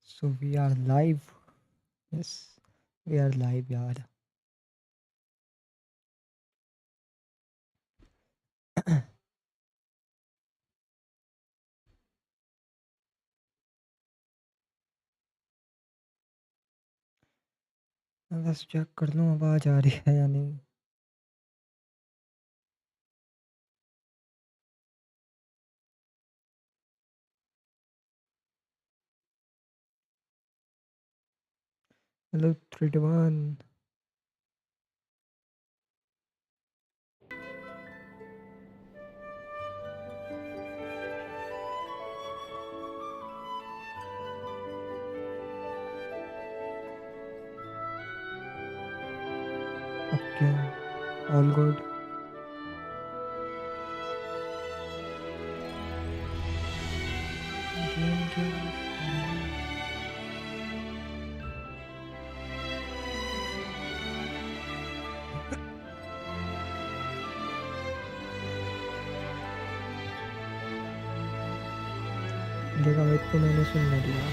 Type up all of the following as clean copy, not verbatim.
So we are live. Yes, we are live यार. मैं बस चेक कर लूँ आवाज़ आ रही है या नहीं. Hello 3 to 1. Okay, all good. देखा भाई तो मैंने सुन लिया.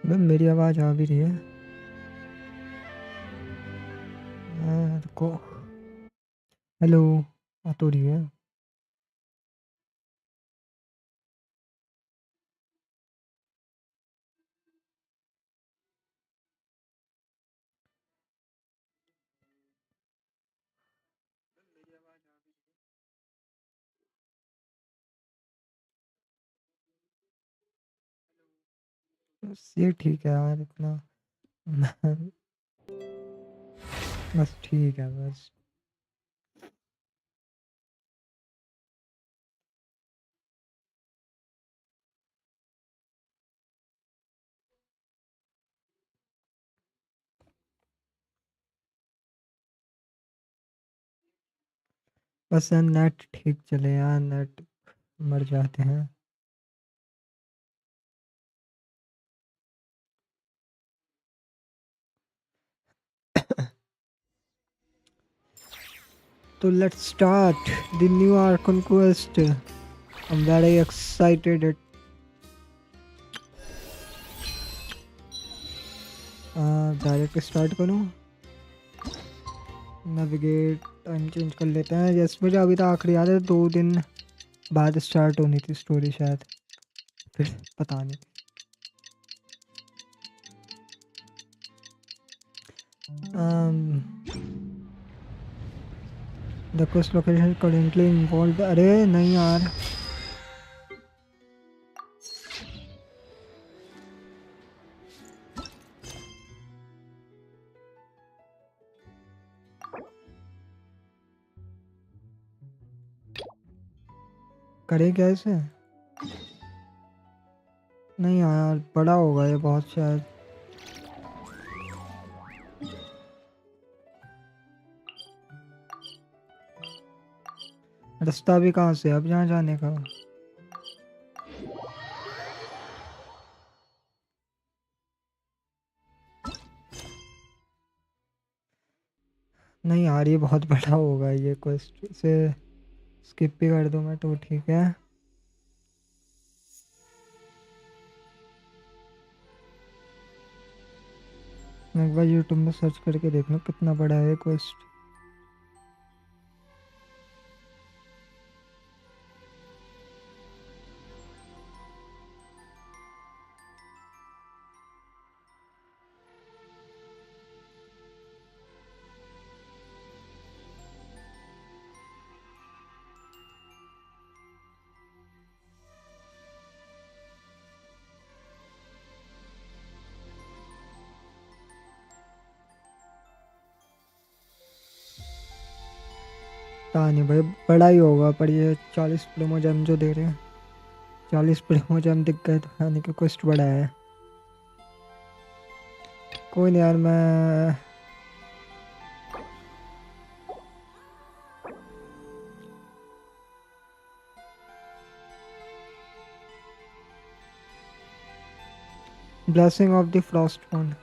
मैं मेरी आवाज़ आ भी रही है. रुको. हेलो आ तो रही है. बस ये ठीक है यार इतना. बस ठीक है बस. बस यार नेट ठीक चले यार. नेट मर जाते हैं. So let's start the new Archon quest. I'm very excited. Direct start करूँ. नेविगेट टाइम चेंज कर लेते हैं. यस मुझे अभी तक आखिरी याद है 2 दिन बाद स्टार्ट होनी थी स्टोरी शायद. फिर पता नहीं. The quest location currently involve. अरे नहीं यार. करे क्या इसे. नहीं यार बड़ा होगा ये बहुत शायद. रास्ता भी कहाँ से अब जहाँ जाने का. नहीं यार ये बहुत बड़ा होगा ये क्वेस्ट. इसे स्किप भी कर दूँ मैं तो ठीक है. मैं एक बार यूट्यूब में सर्च करके देख लूँ कितना बड़ा है क्वेस्ट. पता नहीं भाई बड़ा ही होगा पर ये 40 प्रोमो जेम जो दे रहे हैं. 40 प्रोमो जेम दिख गए तो यानी कि क्वेस्ट बड़ा है. कोई नहीं यार. मैं blessing of the Frost one.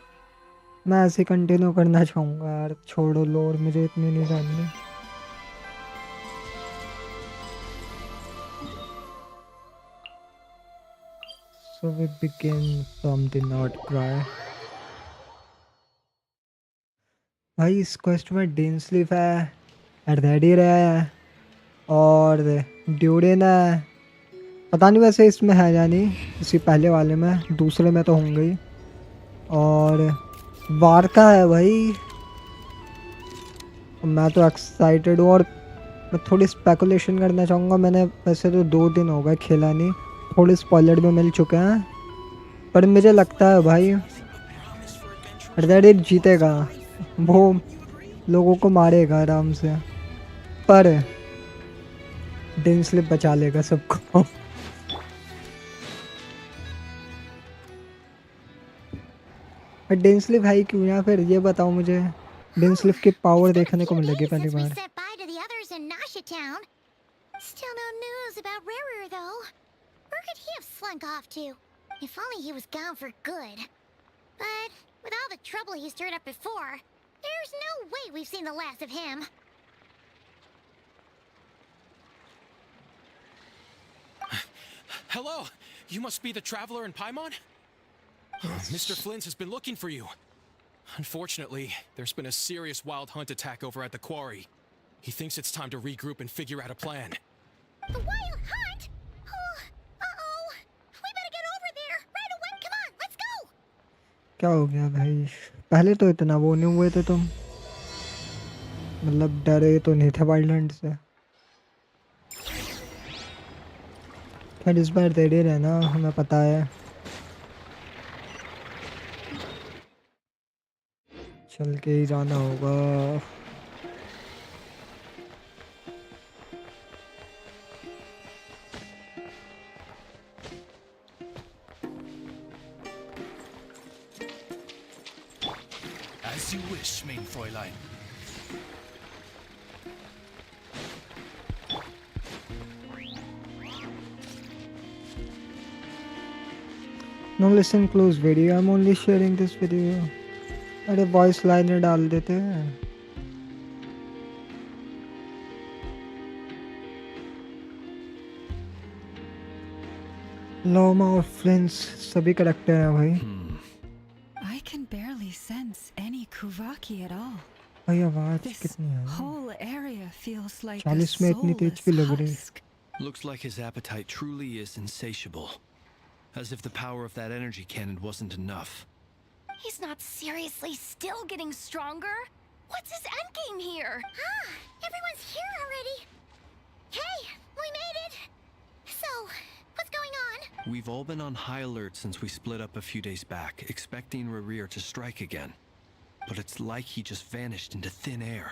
मैं ऐसे कंटिन्यू करना चाहूँगा यार, छोड़ो लोर, मुझे इतनी नहीं जाननी। So we begin from the North Cry। भाई इस क्वेस्ट में डेन स्लीप है, रेडी रहा है और ड्यूरेन है। पता नहीं वैसे इसमें है या नहीं, इसी पहले वाले में, दूसरे में तो होंगे ही। और वारका है भाई। मैं तो एक्साइटेड हूँ। और मैं थोड़ी स्पेकुलेशन करना चाहूँगा। मैंने वैसे तो 2 दिन हो गए खेला नहीं, थोड़े स्पॉइलर भी मिल चुके हैं, पर मुझे लगता है भाई रेडिट जीतेगा। वो लोगों को मारेगा आराम से, पर डेन स्लिप बचा लेगा सबको। डेन स्लिप है ही क्यों, या फिर ये बताओ मुझे। डेन स्लिप की पावर देखने को मिलेगी पहली बार। Still no news about Rarer though. Where could he have slunk off to? If only he was gone for good. But with all the trouble he stirred up before, there's no way we've seen the last of him. Hello, you must be the traveler in Paimon? Mr. Flint has been looking for you. Unfortunately, there's been a serious wild hunt attack over at the quarry. He thinks it's time to regroup and figure out a plan. The wild hunt? Oh, uh-oh. We better get over there right away. Come on, let's go. क्या हो गया भाई? पहले तो इतना वो नहीं हुए थे तुम, मतलब डरे तो नहीं थे वाइल्ड हंट से। खैर इस बार रेडी रहना, हमें पता है। चल के ही जाना होगा। As you wish, mein Fräulein. No listen close video, I'm only sharing this video। अरे वॉइस लाइनर डाल देते हैं। लोमा और फ्लिंस सभी करेक्टर हैं भाई। I can barely sense any Kuvaki at all। भाई आवाज This कितनी है? whole area feels like a 40 में इतनी तेज soulless क्यों लग रही? husk। Looks like his appetite truly is insatiable. As if the power of that energy cannon wasn't enough. He's not seriously still getting stronger? What's his endgame here? Ah, everyone's here already. Hey, we made it. So, what's going on? We've all been on high alert since we split up a few days back, expecting Rerir to strike again. But it's like he just vanished into thin air.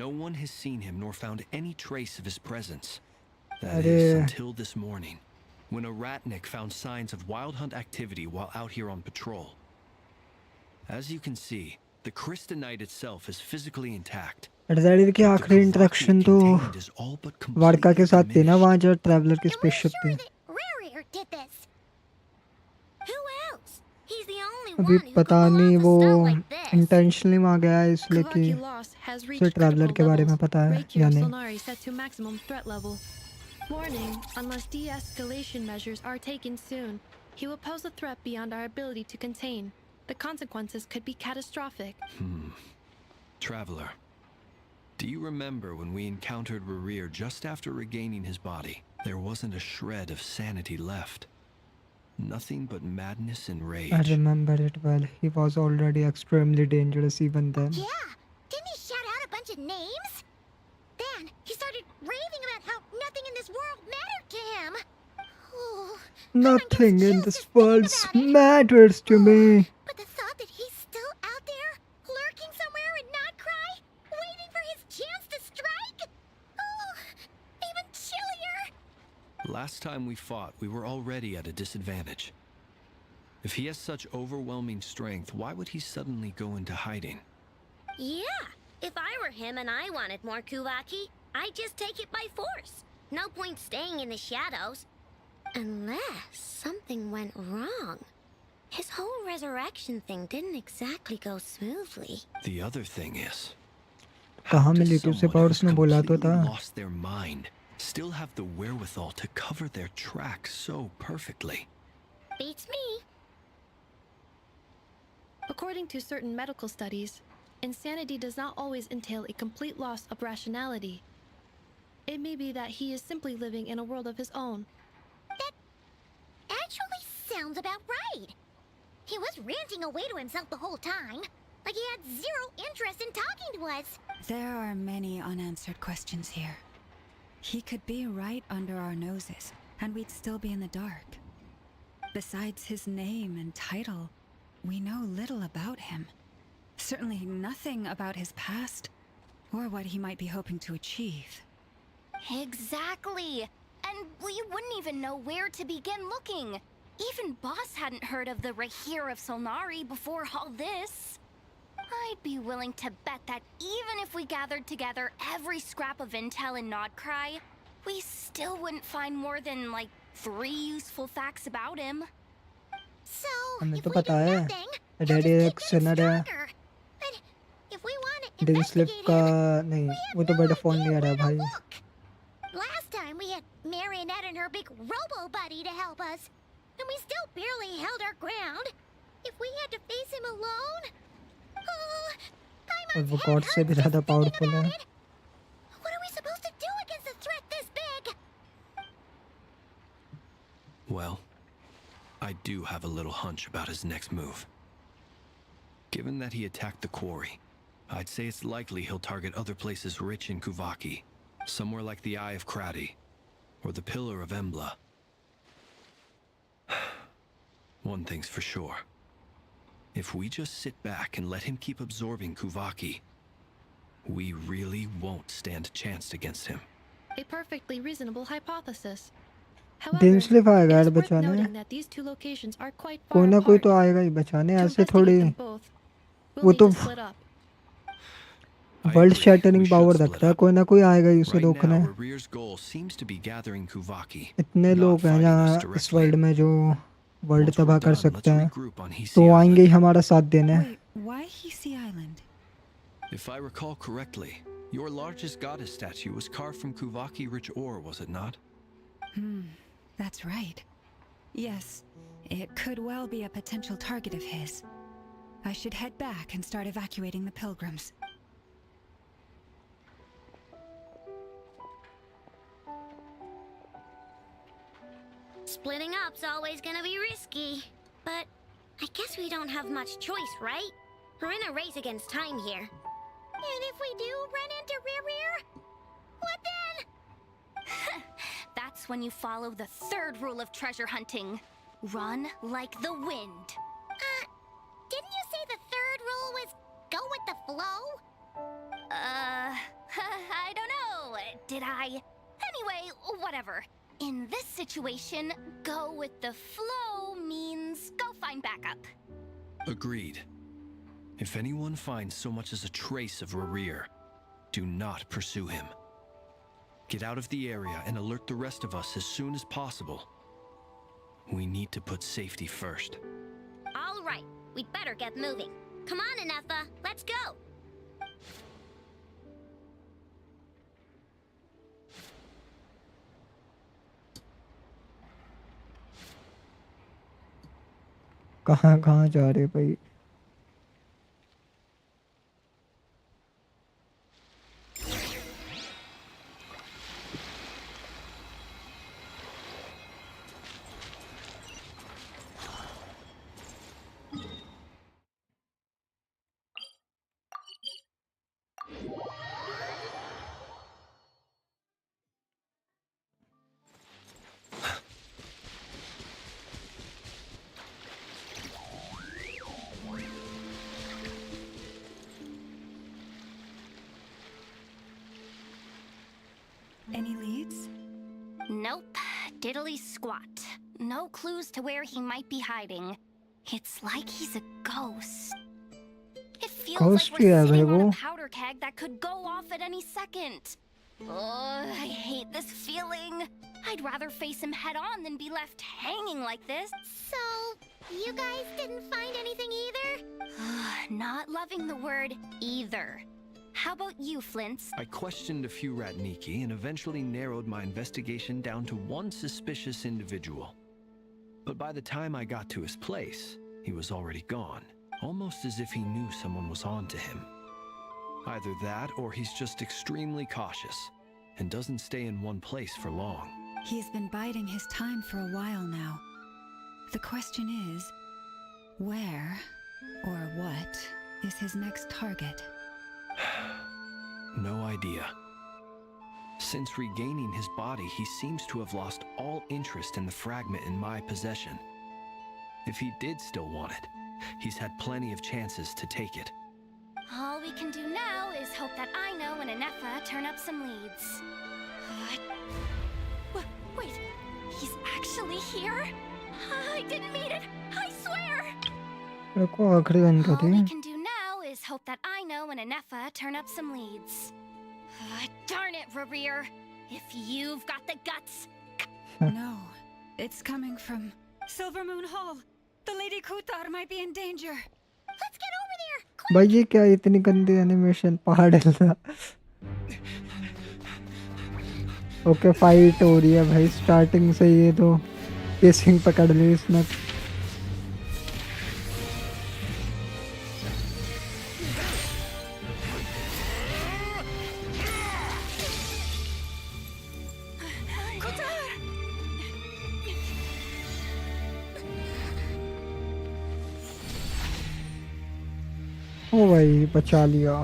No one has seen him nor found any trace of his presence. That is, until this morning, when a ratnik found signs of wild hunt activity while out here on patrol. As you can see, the crystalite itself is physically intact. Reddit की आखिरी interaction तो वारका के साथ थी ना, वहाँ जो traveller की स्पेसशिप थी। अभी पता नहीं वो इंटेंशनली वहाँ गया है इसलिए कि उसे ट्रैवलर के बारे में पता है या नहीं। Warning, unless de-escalation measures are taken soon, he will pose a threat beyond our ability to contain. The consequences could be catastrophic. Traveler, do you remember when we encountered Rerir just after regaining his body? There wasn't a shred of sanity left. Nothing but madness and rage. I remember it well. He was already extremely dangerous even then. Yeah, didn't he shout out a bunch of names? Then he started raving about how nothing in this world mattered to him. Oh, nothing in this world matters to me. But the thought that he's still out there, lurking somewhere in Notcry, waiting for his chance to strike? Oh, even chillier. Last time we fought, we were already at a disadvantage. If he has such overwhelming strength, why would he suddenly go into hiding? Yeah, if I were him and I wanted more Kuvaki, I'd just take it by force. No point staying in the shadows. Unless something went wrong. His whole resurrection thing didn't exactly go smoothly. The other thing is, कहाँ how does मिली थी उसे someone power? who's उसने बोला तो completely था। lost their mind still have the wherewithal to cover their tracks so perfectly? Beats me. According to certain medical studies, insanity does not always entail a complete loss of rationality. It may be that he is simply living in a world of his own. That actually sounds about right. He was ranting away to himself the whole time, like he had zero interest in talking to us. There are many unanswered questions here. He could be right under our noses, and we'd still be in the dark. Besides his name and title, we know little about him. Certainly nothing about his past, or what he might be hoping to achieve. Exactly. And we wouldn't even know where to begin looking. Even Boss hadn't heard of the Rahir of Solnari before all this. I'd be willing to bet that even if we gathered together every scrap of intel in Nodcry, we still wouldn't find more than, like, 3 useful facts about him. So, हमें if तो we do पता है nothing, he'll daddy just एक keep getting sinner है। stronger. But if we want to dill slip investigate का him, नहीं, we have वो तो no बड़ा फोन idea नहीं आ रहा where to भाई। look. Last time we had Marionette and her big robo buddy to help us, and we still barely held our ground. If we had to face him alone, oh, और वो Paimon's God head से भी hurts just ज़्यादा thinking powerful about है। it. What are we supposed to do against a threat this big? Well, I do have a little hunch about his next move. Given that he attacked the quarry, I'd say it's likely he'll target other places rich in Kuvaki, somewhere like the Eye of Krati, or the Pillar of Embla. One thing's for sure. If we just sit back and let him keep absorbing Kuvaki, we really won't stand a chance against him. A perfectly reasonable hypothesis. Dill However, slip it आएगा यार is worth बचाने। noting that these two locations are quite कोई far ना कोई apart. तो आएगा ही बचाने, To ऐसे थोड़ी। investigate them both, we'll वो need तो to split up. I world agree, shattering we should power split रखता है, up. कोई ना कोई आएगा ही उसे Right रोकने। now, Rarir's goal seems to be gathering Kuvaki, इतने not लोग हैं fighting us यहाँ इस directly. वर्ल्ड में जो वर्ल्ड Once we're तबाह कर done, सकते let's हैं, regroup on Hisi तो वो आएंगे ही Island. हमारा साथ देने। Wait, why Hisi Island? If I recall correctly, your largest goddess statue was carved from Kuvaki rich ore, was it not? That's right. Yes, it could well be a potential target of his. I should head back and start evacuating the pilgrims. Splitting up's always gonna be risky. But I guess we don't have much choice, right? We're in a race against time here. And if we do run into Rear, what then? That's when you follow the 3rd rule of treasure hunting. Run like the wind. Didn't you say the 3rd rule was go with the flow? I don't know. Did I? Anyway, whatever. In this situation, go with the flow means go find backup. Agreed. If anyone finds so much as a trace of Rarir, do not pursue him. Get out of the area and alert the rest of us as soon as possible. We need to put safety first. All right, we'd better get moving. Come on, Ineffa, let's go. कहाँ कहाँ जा रहे भाई? Any leads? Nope. Diddly squat. No clues to where he might be hiding. It's like he's a ghost. It feels Ghost like he we're है भाई sitting on वो। a powder keg that could go off at any second. Oh, I hate this feeling. I'd rather face him head on than be left hanging like this. So, You guys didn't find anything either? Not loving the word either. How about you, Flint's? I questioned a few Ratniki and eventually narrowed my investigation down to one suspicious individual. But by the time I got to his place, he was already gone, almost as if he knew someone was on to him. Either that or he's just extremely cautious and doesn't stay in one place for long. He's been biding his time for a while now. The question is, where or what is his next target? No idea. Since regaining his body, he seems to have lost all interest in the fragment in my possession. If he did still want it, he's had plenty of chances to take it. All we can do now is hope that Aino and Anefa turn up some leads. Wait, he's actually here? I didn't mean it, I swear! रुको आखिरी gun All करी we can do now is hope that Aino and Anefa turn up some leads. Darn it, Rerir! If you've got the guts! No, it's coming from Silver Moon Hall. The Lady Kuthar might be in danger. Let's get over there! भाई ये क्या इतनी गंदी animation पहाड़ हिलना okay fight हो रही है भाई स्टार्टिंग से ये तो पेसिंग पकड़ ली इसने ओ भाई बचा लिया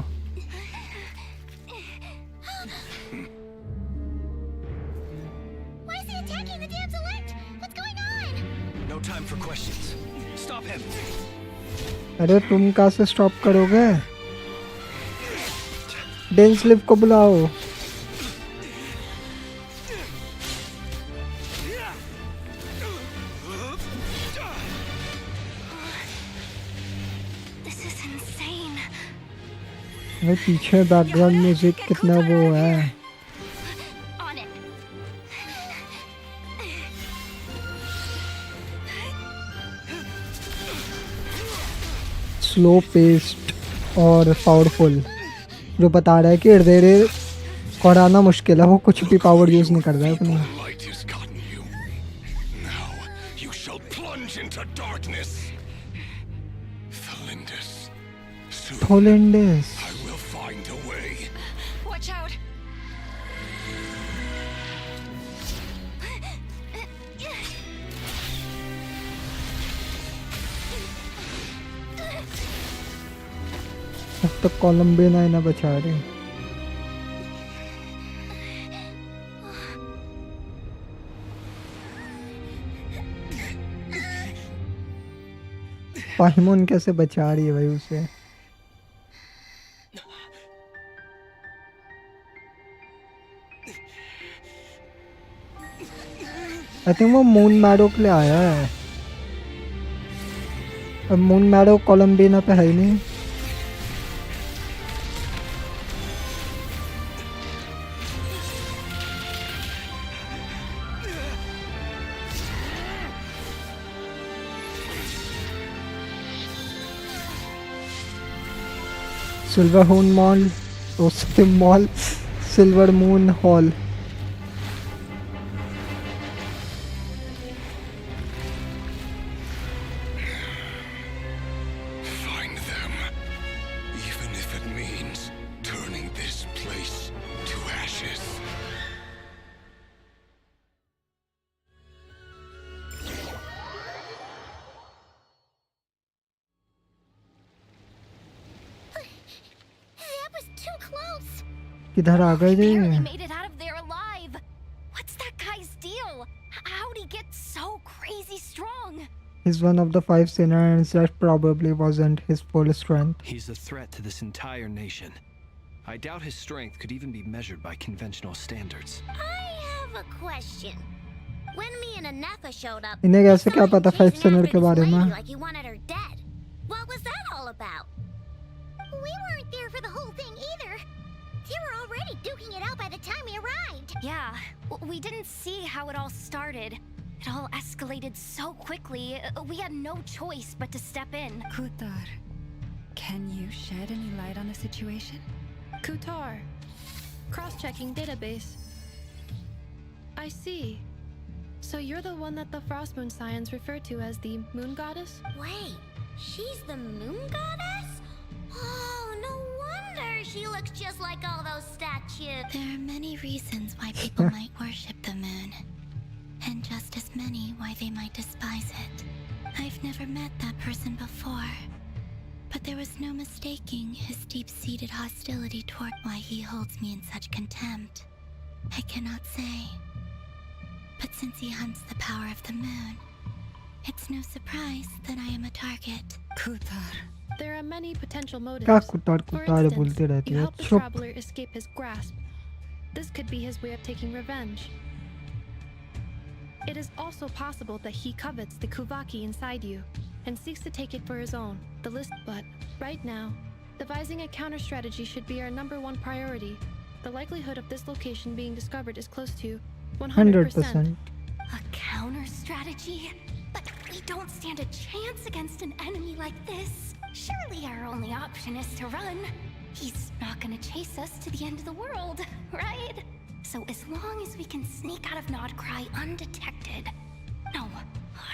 Why is he attacking the damn select? What's going on? No time for questions. Stop him! अरे तुम कहाँ से स्टॉप करोगे डेंस लिव को बुलाओ This is insane. भाई पीछे बैकग्राउंड म्यूजिक कितना वो है On it. स्लो पेस्ड और पावरफुल जो बता रहा है कि हृदय कराना मुश्किल है वो कुछ भी पावर यूज नहीं कर रहा है अपनी Light has gotten you. Now you shall plunge into darkness. Thalindus. Soon थोलेंडेस I will find a way. Watch out. अब तक कोलंबिया ना इन्हें बचा रही पाहिमोन कैसे बचा रही है भाई उसे आई थिंक वो मून मैडो के लिए आया है अब मून मैडो कोलंबिया पे है ही नहीं silver moon mall mall silver moon hall Find them. Even if it means turning this place to ashes. That was too close. किधर आ गए Barely ji made it out of there alive. What's that guy's deal? How'd he get so crazy strong? He's one of the 5 sinners that probably wasn't his full strength. He's a threat to this entire nation. I doubt his strength could even be measured by conventional standards. I have a question. When me and Anefa showed up, इन्हें कैसे क्या saw him पता 5 chasing sinner after के this बारे lady में like he wanted her dead. What was that all about? We weren't there for the whole thing either. They were already duking it out by the time we arrived. Yeah, we didn't see how it all started. It all escalated so quickly, we had no choice but to step in. Kutar, can you shed any light on the situation? Kutar. Cross-checking database. I see. So you're the one that the Frost Moon Scions refer to as the Moon Goddess? Wait, she's the moon goddess? Oh, no wonder she looks just like all those statues. There are many reasons why people might worship the moon, and just as many why they might despise it. I've never met that person before, but there was no mistaking his deep-seated hostility toward why he holds me in such contempt. I cannot say. But since he hunts the power of the moon, it's no surprise that I am a target. Kutar. There are many potential motives. क्या कुतार For कुतार instance, बोलते रहती you है help the चुप traveler escape his grasp. This could be his way of taking revenge. It is also possible that he covets the Kuvaki inside you and seeks to take it for his own. The list, but right now, devising a counter strategy should be our #1 priority. The likelihood of this location being discovered is close to 100%. 100%. A counter strategy? But we don't stand a chance against an enemy like this. Surely our only option is to run. He's not gonna chase us to the end of the world, right? So as long as we can sneak out of Nodcry undetected. No,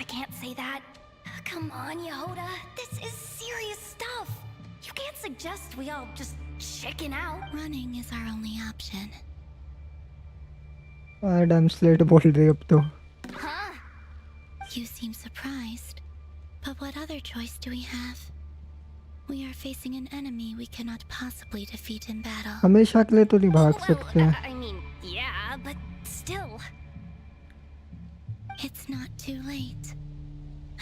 I can't say that. Come on, Yehoda. This is serious stuff. You can't suggest we all just chicken out. Running is our only option. Adam Slate बोल रही अब तो Huh? You seem surprised. But what other choice do we have? We are facing an enemy we cannot possibly defeat in battle. हमेशा के लिए तो नहीं भाग Well, सकते I mean, yeah, but still. It's not too late.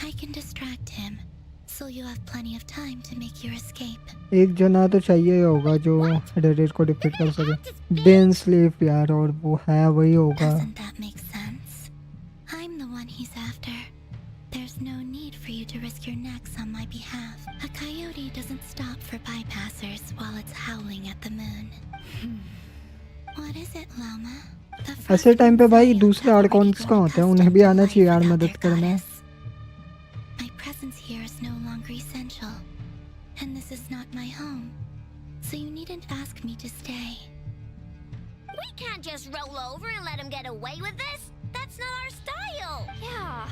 I can distract him, so you have plenty of time to make your escape. एक जना तो चाहिए ही होगा जो रेडिट को डिफीट कर सके डेन स्लीप यार और वो है वही होगा Doesn't that make sense? I'm the one he's after. There's no need for you to risk your necks on my behalf. A coyote doesn't stop for bypassers while it's howling at the moon. What is it, Loma? The ऐसे time पे भाई Frost दूसरे Moon आर्कॉन्स Scions का have होता है already उन्हें भी custom आना चाहिए life यार without मदद their करने goddess. My presence here is no longer essential, and this is not my home, so you needn't ask me to stay. We can't just roll over and let him get away with this. That's not our style. Yeah.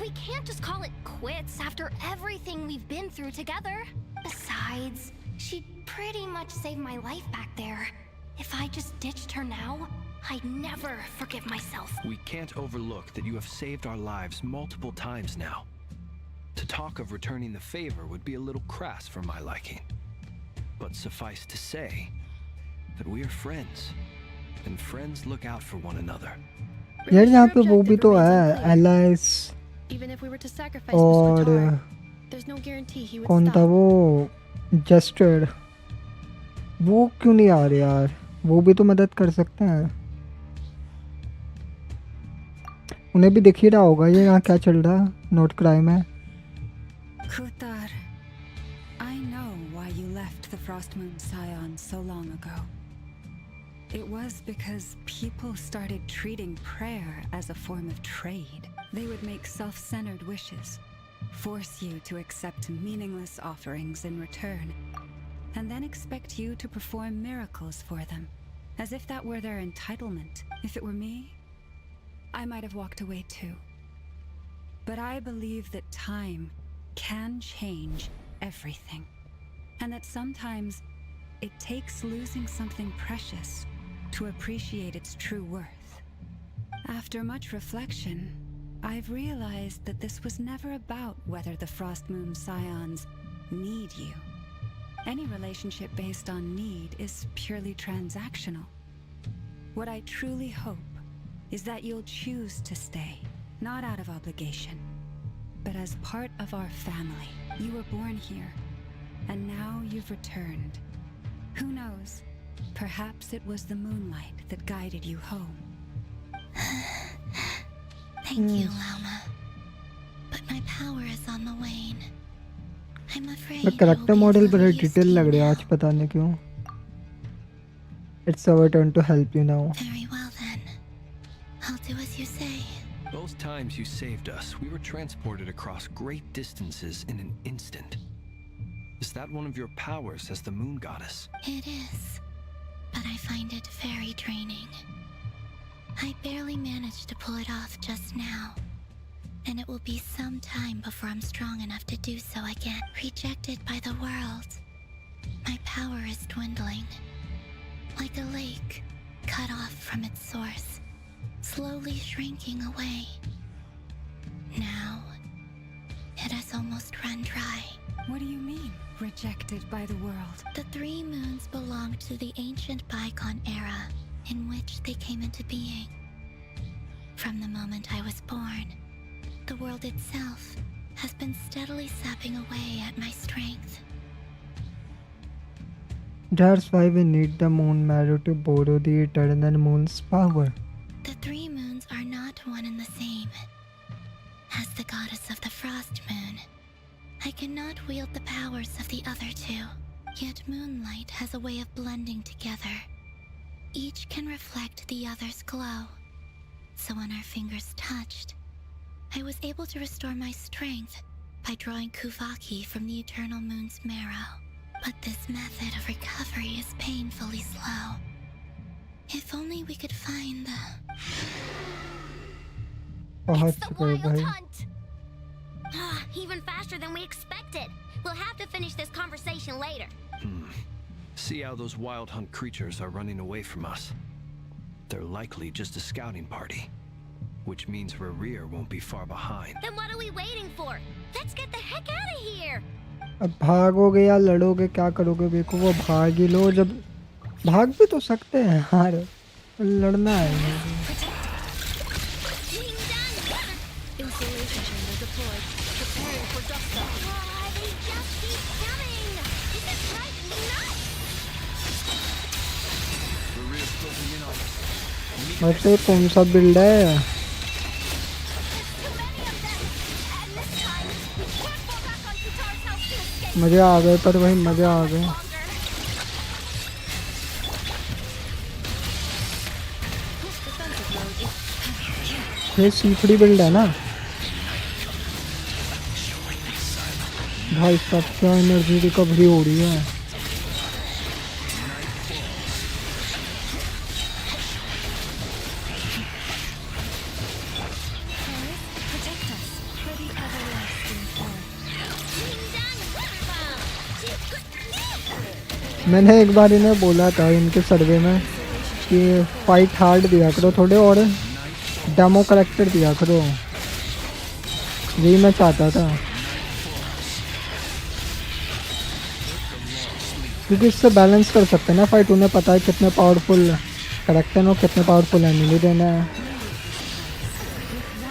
We can't just call it quits after everything we've been through together. Besides, she pretty much saved my life back there. If I just ditched her now, I'd never forgive myself. We can't overlook that you have saved our lives multiple times now. To talk of returning the favor would be a little crass for my liking. But suffice to say that we are friends, and friends look out for one another. यार यहाँ पे Your वो भी objective तो remains है unclear. Alias Even if we were to sacrifice और Mr. Tar, there's no guarantee he would कौन था stop. वो जस्टेड वो क्यों नहीं आ रहे यार वो भी तो मदद कर सकते हैं उन्हें भी दिख ही रहा होगा ये यहाँ क्या चल रहा है नोट क्राइम है Kutar, I know why you left the Frost Moon Scions so long ago. It was because people started treating prayer as a form of trade. They would make self-centered wishes, force you to accept meaningless offerings in return, and then expect you to perform miracles for them, as if that were their entitlement. If it were me, I might have walked away too. But I believe that time can change everything, and that sometimes it takes losing something precious to appreciate its true worth. After much reflection, I've realized that this was never about whether the Frost Moon Scions need you. Any relationship based on need is purely transactional. What I truly hope is that you'll choose to stay, not out of obligation, but as part of our family. You were born here, and now you've returned. Who knows? Perhaps it was the moonlight that guided you home. Thank you, Loma. But my power is on the wane. I'm afraid मैं I will character be of model little बड़ा use to detail you लग रहा है now. आज पता नहीं क्यों It's our turn to help you now Very well then. I'll do as you say. Those times times you saved us, we were transported across great distances in an instant. Is that one of your powers as the moon goddess? It is, but I find it very draining. I barely managed to pull it off just now, and it will be some time before I'm strong enough to do so again. Rejected by the world, my power is dwindling, like a lake cut off from its source, slowly shrinking away. Now, it has almost run dry. What do you mean, rejected by the world? The 3 moons belong to the ancient bygone era in which they came into being. From the moment I was born, the world itself has been steadily sapping away at my strength. That's why we need the moon marrow to borrow the eternal moon's power. The 3 moons are not one and the same. As the goddess of the frost moon, I cannot wield the powers of the other 2. Yet moonlight has a way of blending together. Each can reflect the other's glow. So when our fingers touched, I was able to restore my strength by drawing Kuvaki from the eternal moon's marrow. But this method of recovery is painfully slow. If only we could find the... पहुंच It's the चुके हैं wild भाई. hunt! Even faster than we expected. We'll have to finish this conversation later. See how those wild hunt creatures are running away from us. They're likely just a scouting party, which means Rerir won't be far behind. Then what are we waiting for? Let's get the heck out of here. अब भागोगे या लड़ोगे, क्या करोगे? देखो वो भाग ही लो. जब भाग भी तो सकते हैं यार, लड़ना है. Ding dong. Installation chamber deployed. Preparing for dust up. They just keep coming. This is driving me nuts. Rerir's closing in on us. वैसे कौन सा बिल्ड है? मजे आ गए, पर वही मजे आ गए. ये C3 बिल्ड है ना भाई? सब क्या एनर्जी रिकवरी हो रही है. Protect us for the everlasting fold. मैंने एक बार इन्हें बोला था इनके सर्वे में कि फाइट हार्ड दिया करो थोड़े, और डेमो करेक्टर दिया करो. यही मैं चाहता था, क्योंकि इससे बैलेंस कर सकते हैं ना फाइट. उन्हें पता है कितने पावरफुल करेक्टर और कितने पावरफुल एनिमी देना है.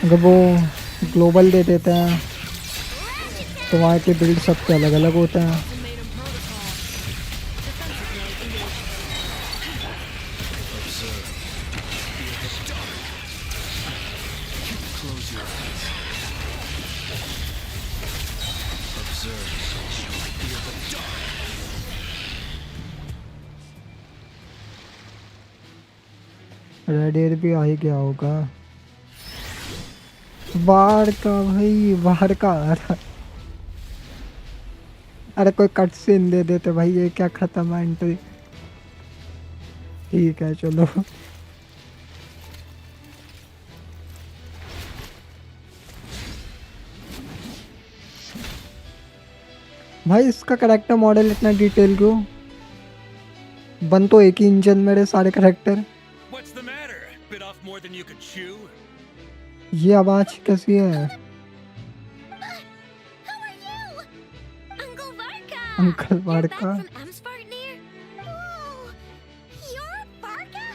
अगर वो ग्लोबल दे देते हैं तो वहाँ के बिल्ड सबके अलग अलग होते हैं. रेडियर भी आ ही गया होगा. वार का भाई, वार का आ रहा. अरे कोई कट सीन दे देते भाई. ये क्या खत्म है एंट्री. ठीक है चलो. भाई इसका करेक्टर मॉडल इतना डिटेल क्यों? बन तो एक ही इंजन मेरे सारे character. What's the matter? Bit off more than you could chew? ये आवाज कैसी है? Who are you? Uncle Varka. Uncle You're Varca. back from Amspartnir? Whoa! You're Varka?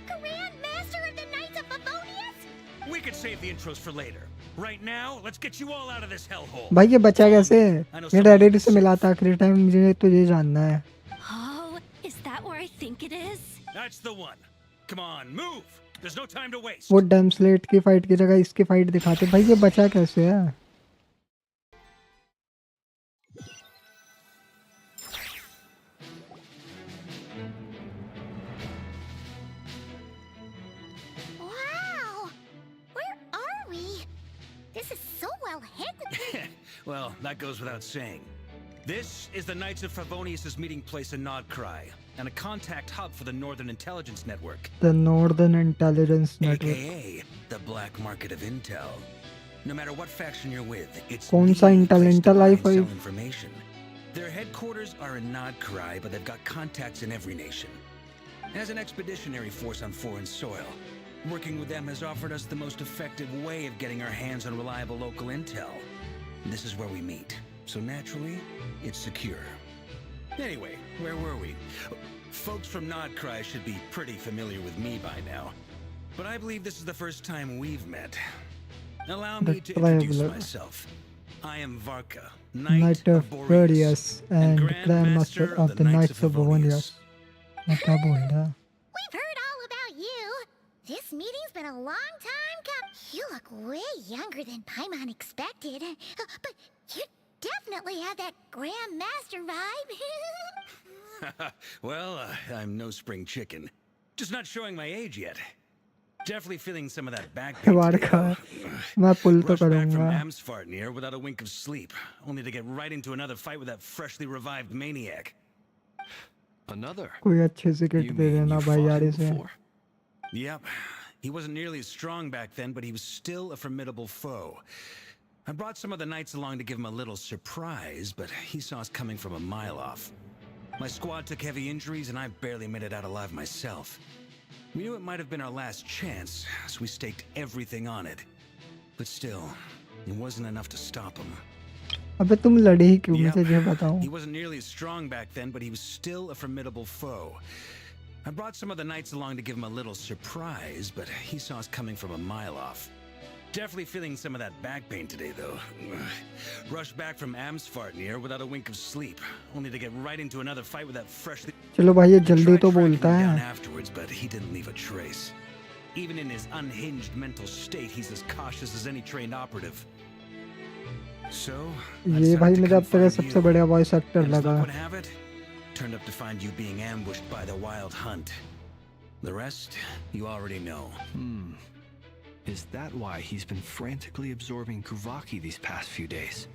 Grand Master of the Knights of Favonius? We could save the intros for later. Right now, let's get you all out of this hellhole. भाई ये बचा कैसे? ये रेडियर से मिला था आखिरी time. मुझे तो ये जानना है. Oh, is that where I think it is? That's the one. Come on, move. There's no time to waste. वो डेमस्लेट की फाइट की जगह इसकी फाइट दिखाते. भाई ये बचा कैसे है? Wow! Where are we? Well, that goes without saying. This is the Knights of Favonius' meeting place in Nodcry, and a contact hub for the Northern Intelligence Network, The Northern Intelligence Network. aka the black market of intel. No matter what faction you're with, it's कौन the सा place Intel? to Intel buy and sell i5? information. Their headquarters are in Nodcry, but they've got contacts in every nation. As an expeditionary force on foreign soil, working with them has offered us the most effective way of getting our hands on reliable local intel. This is where we meet, so naturally, it's secure. Anyway, where were we? Folks from Nodcry should be pretty familiar with me by now, but I believe this is the first time we've met. Allow me to introduce Traveler. myself. I am Varka, Knight of Boreas and Grandmaster of the Knights of Favonius. मैं क्या बोल रहा? We've heard all about you. This meeting's been a long time coming. You look way younger than Paimon expected. But you definitely have that Grandmaster vibe. Well, I'm no spring chicken. Just not showing my age yet. Definitely feeling some of that back pain. Varka, मैं पुल तो Rushed back from करूँगा. Amsfartnir without a wink of sleep, only to get right into another fight with that freshly revived maniac. Another? कोई अच्छे से kit You they mean देना you भाई fought यार him इसे. before? Yep. He wasn't nearly as strong back then, but he was still a formidable foe. I brought some of the knights along to give him a little surprise, but he saw us coming from a mile off. My squad took heavy injuries, and I barely made it out alive myself. We knew it might have been our last chance, so we staked everything on it. But still, it wasn't enough to stop him. अबे तुम लड़े ही क्यों? मुझे ये Yep. बताओ. He wasn't nearly as strong back then, but he was still a formidable foe. I brought some of the knights along to give him a little surprise, but he saw us coming from a mile off. Definitely feeling some of that back pain today, though. Rushed back from Amsfartnir without a wink of sleep, only to get right into another fight with that freshly... चलो भाई ये I जल्दी tried तो tracking him बोलता down है. afterwards, but he didn't leave a trace. Even in his unhinged mental state, he's as cautious as any trained operative. So, I ये decided भाई to मुझे come अब तेरा find सबसे you. बढ़िया वॉइस एक्टर And as लगा. luck would have it, turned up to find you being ambushed by the wild hunt. The rest, you already know. Is that why he's been frantically absorbing Kuvaki these past few days?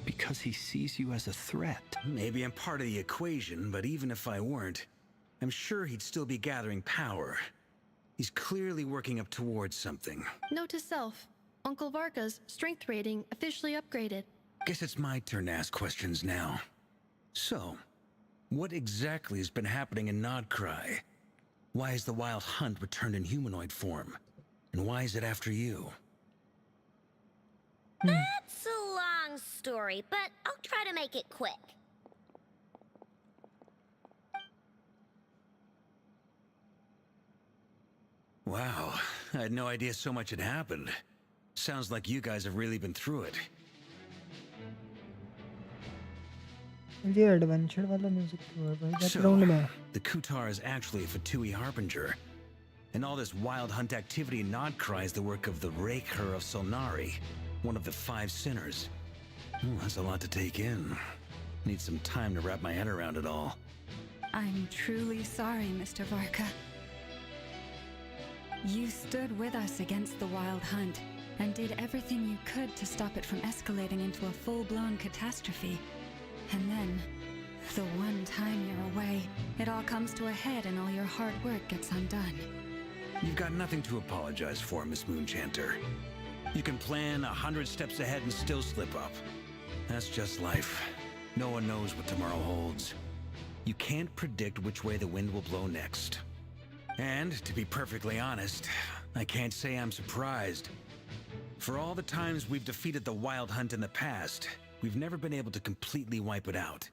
Because he sees you as a threat? Maybe I'm part of the equation, but even if I weren't, I'm sure he'd still be gathering power. He's clearly working up towards something. Note to self: Uncle Varka's strength rating officially upgraded. Guess it's my turn to ask questions now. So, what exactly has been happening in Nodcry? Why has the wild hunt returned in humanoid form? And why is it after you? It's a long story, but I'll try to make it quick. Wow, I had no idea so much had happened. Sounds like you guys have really been through it. ये adventure वाला music क्यों है भाई So, background में? the Kutar is actually a Fatui Harbinger. And all this wild hunt activity in Nodcry is the work of the Raker of Solnari, one of the 5 sinners. That's a lot to take in. Need some time to wrap my head around it all. I'm truly sorry, Mr. Varka. You stood with us against the Wild Hunt and did everything you could to stop it from escalating into a full-blown catastrophe. And then, the one time you're away, it all comes to a head and all your hard work gets undone. You've got nothing to apologize for, Miss Moonchanter. You can plan 100 steps ahead and still slip up. That's just life. No one knows what tomorrow holds. You can't predict which way the wind will blow next. And, to be perfectly honest, I can't say I'm surprised. For all the times we've defeated the Wild Hunt in the past, we've never been able to completely wipe it out.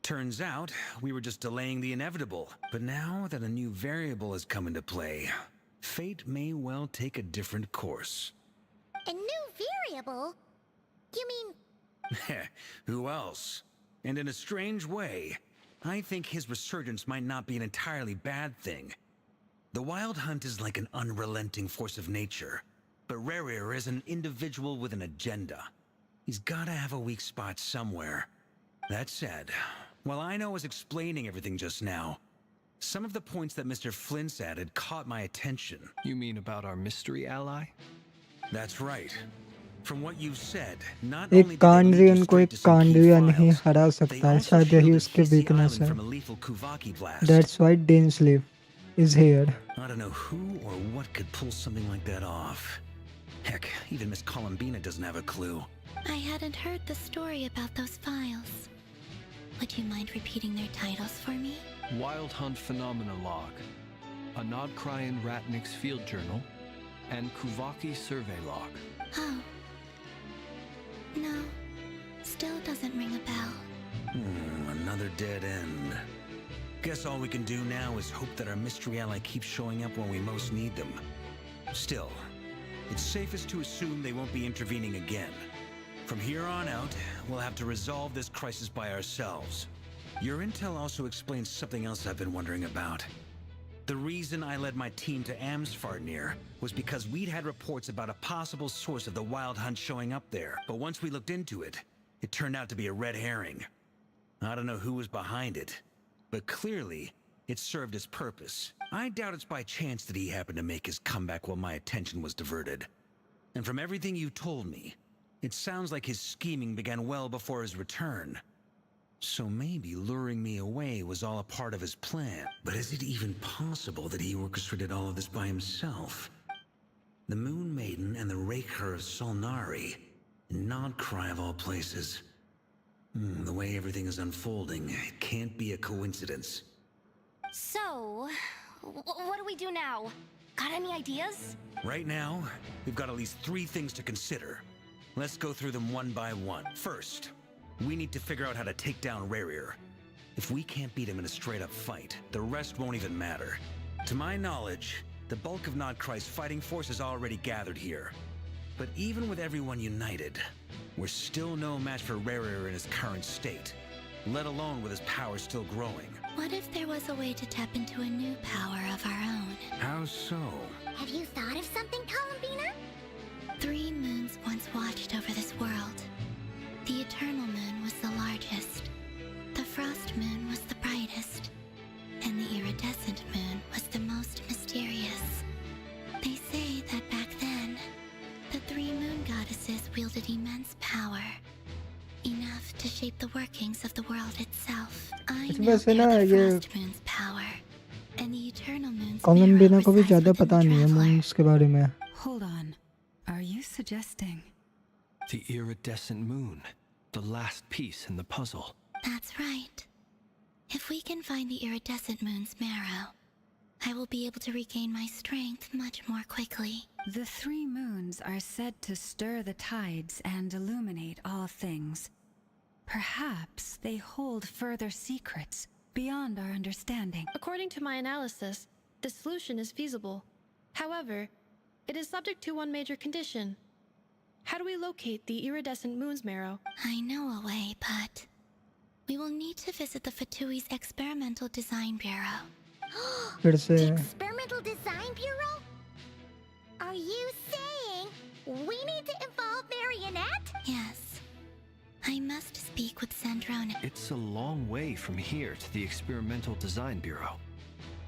Turns out, we were just delaying the inevitable. But now that a new variable has come into play, fate may well take a different course. A new variable? You mean... Who else? And in a strange way, I think his resurgence might not be an entirely bad thing. The Wild Hunt is like an unrelenting force of nature, but Rerir is an individual with an agenda. He's gotta have a weak spot somewhere. That said, while I was explaining everything just now, some of the points that Mr. Flint's added caught my attention. You mean about our mystery ally? That's right. From what you've said, not एक only did they कांड्री lead you उनको एक straight to some key कांड्रिया नहीं files, हरा they सकता है, also शायद यही shielded उसकी Hissy वीकनेस Island है. from a lethal Kuvaki blast. That's why Dainsleif is here. I don't know who or what could pull something like that off. Heck, even Miss Columbina doesn't have a clue. I hadn't heard the story about those files. Would you mind repeating their titles for me? Wild Hunt Phenomena Log, a Nodcrian Ratnik's Field Journal, and Kuvaki Survey Log. Oh. No. Still doesn't ring a bell. Another dead end. Guess all we can do now is hope that our mystery ally keeps showing up when we most need them. Still, it's safest to assume they won't be intervening again. From here on out, we'll have to resolve this crisis by ourselves. Your intel also explains something else I've been wondering about. The reason I led my team to Amsfarnir was because we'd had reports about a possible source of the Wild Hunt showing up there. But once we looked into it, it turned out to be a red herring. I don't know who was behind it, but clearly, it served its purpose. I doubt it's by chance that he happened to make his comeback while my attention was diverted. And from everything you told me, it sounds like his scheming began well before his return. So maybe luring me away was all a part of his plan. But is it even possible that he orchestrated all of this by himself? The Moon Maiden and the Raker of Solnari, Nodcry of all places. The way everything is unfolding, it can't be a coincidence. So, what do we do now? Got any ideas? Right now, we've got at least 3 things to consider. Let's go through them one by one. First, we need to figure out how to take down Rerir. If we can't beat him in a straight-up fight, the rest won't even matter. To my knowledge, the bulk of Nodcry's fighting force is already gathered here. But even with everyone united, we're still no match for Rerir in his current state, let alone with his power still growing. What if there was a way to tap into a new power of our own? How so? Have you thought of something, Columbina? 3 moons once watched over this world. The Eternal Moon was the largest. The Frost Moon was the brightest. And the Iridescent Moon was the most mysterious. They say that back then, the 3 moon goddesses wielded immense power. Enough to shape the workings of the world itself. I know वैसे ना they're the ये Frost Moon's power. And the Eternal Moon's कोलंबिना mirror को भी resides ज़्यादा within पता नहीं है Traveler. Moons के बारे में. Hold on. Are you suggesting? The iridescent moon, the last piece in the puzzle. That's right. If we can find the Iridescent Moon's marrow, I will be able to regain my strength much more quickly. The 3 moons are said to stir the tides and illuminate all things. Perhaps they hold further secrets beyond our understanding. According to my analysis, the solution is feasible. However, it is subject to one major condition. How do we locate the iridescent moon's marrow? I know a way, but we will need to visit the Fatui's Experimental Design Bureau. फिर से The Experimental Design Bureau? Are you saying we need to involve Marionette? Yes. I must speak with Sandrona. It's a long way from here to the Experimental Design Bureau.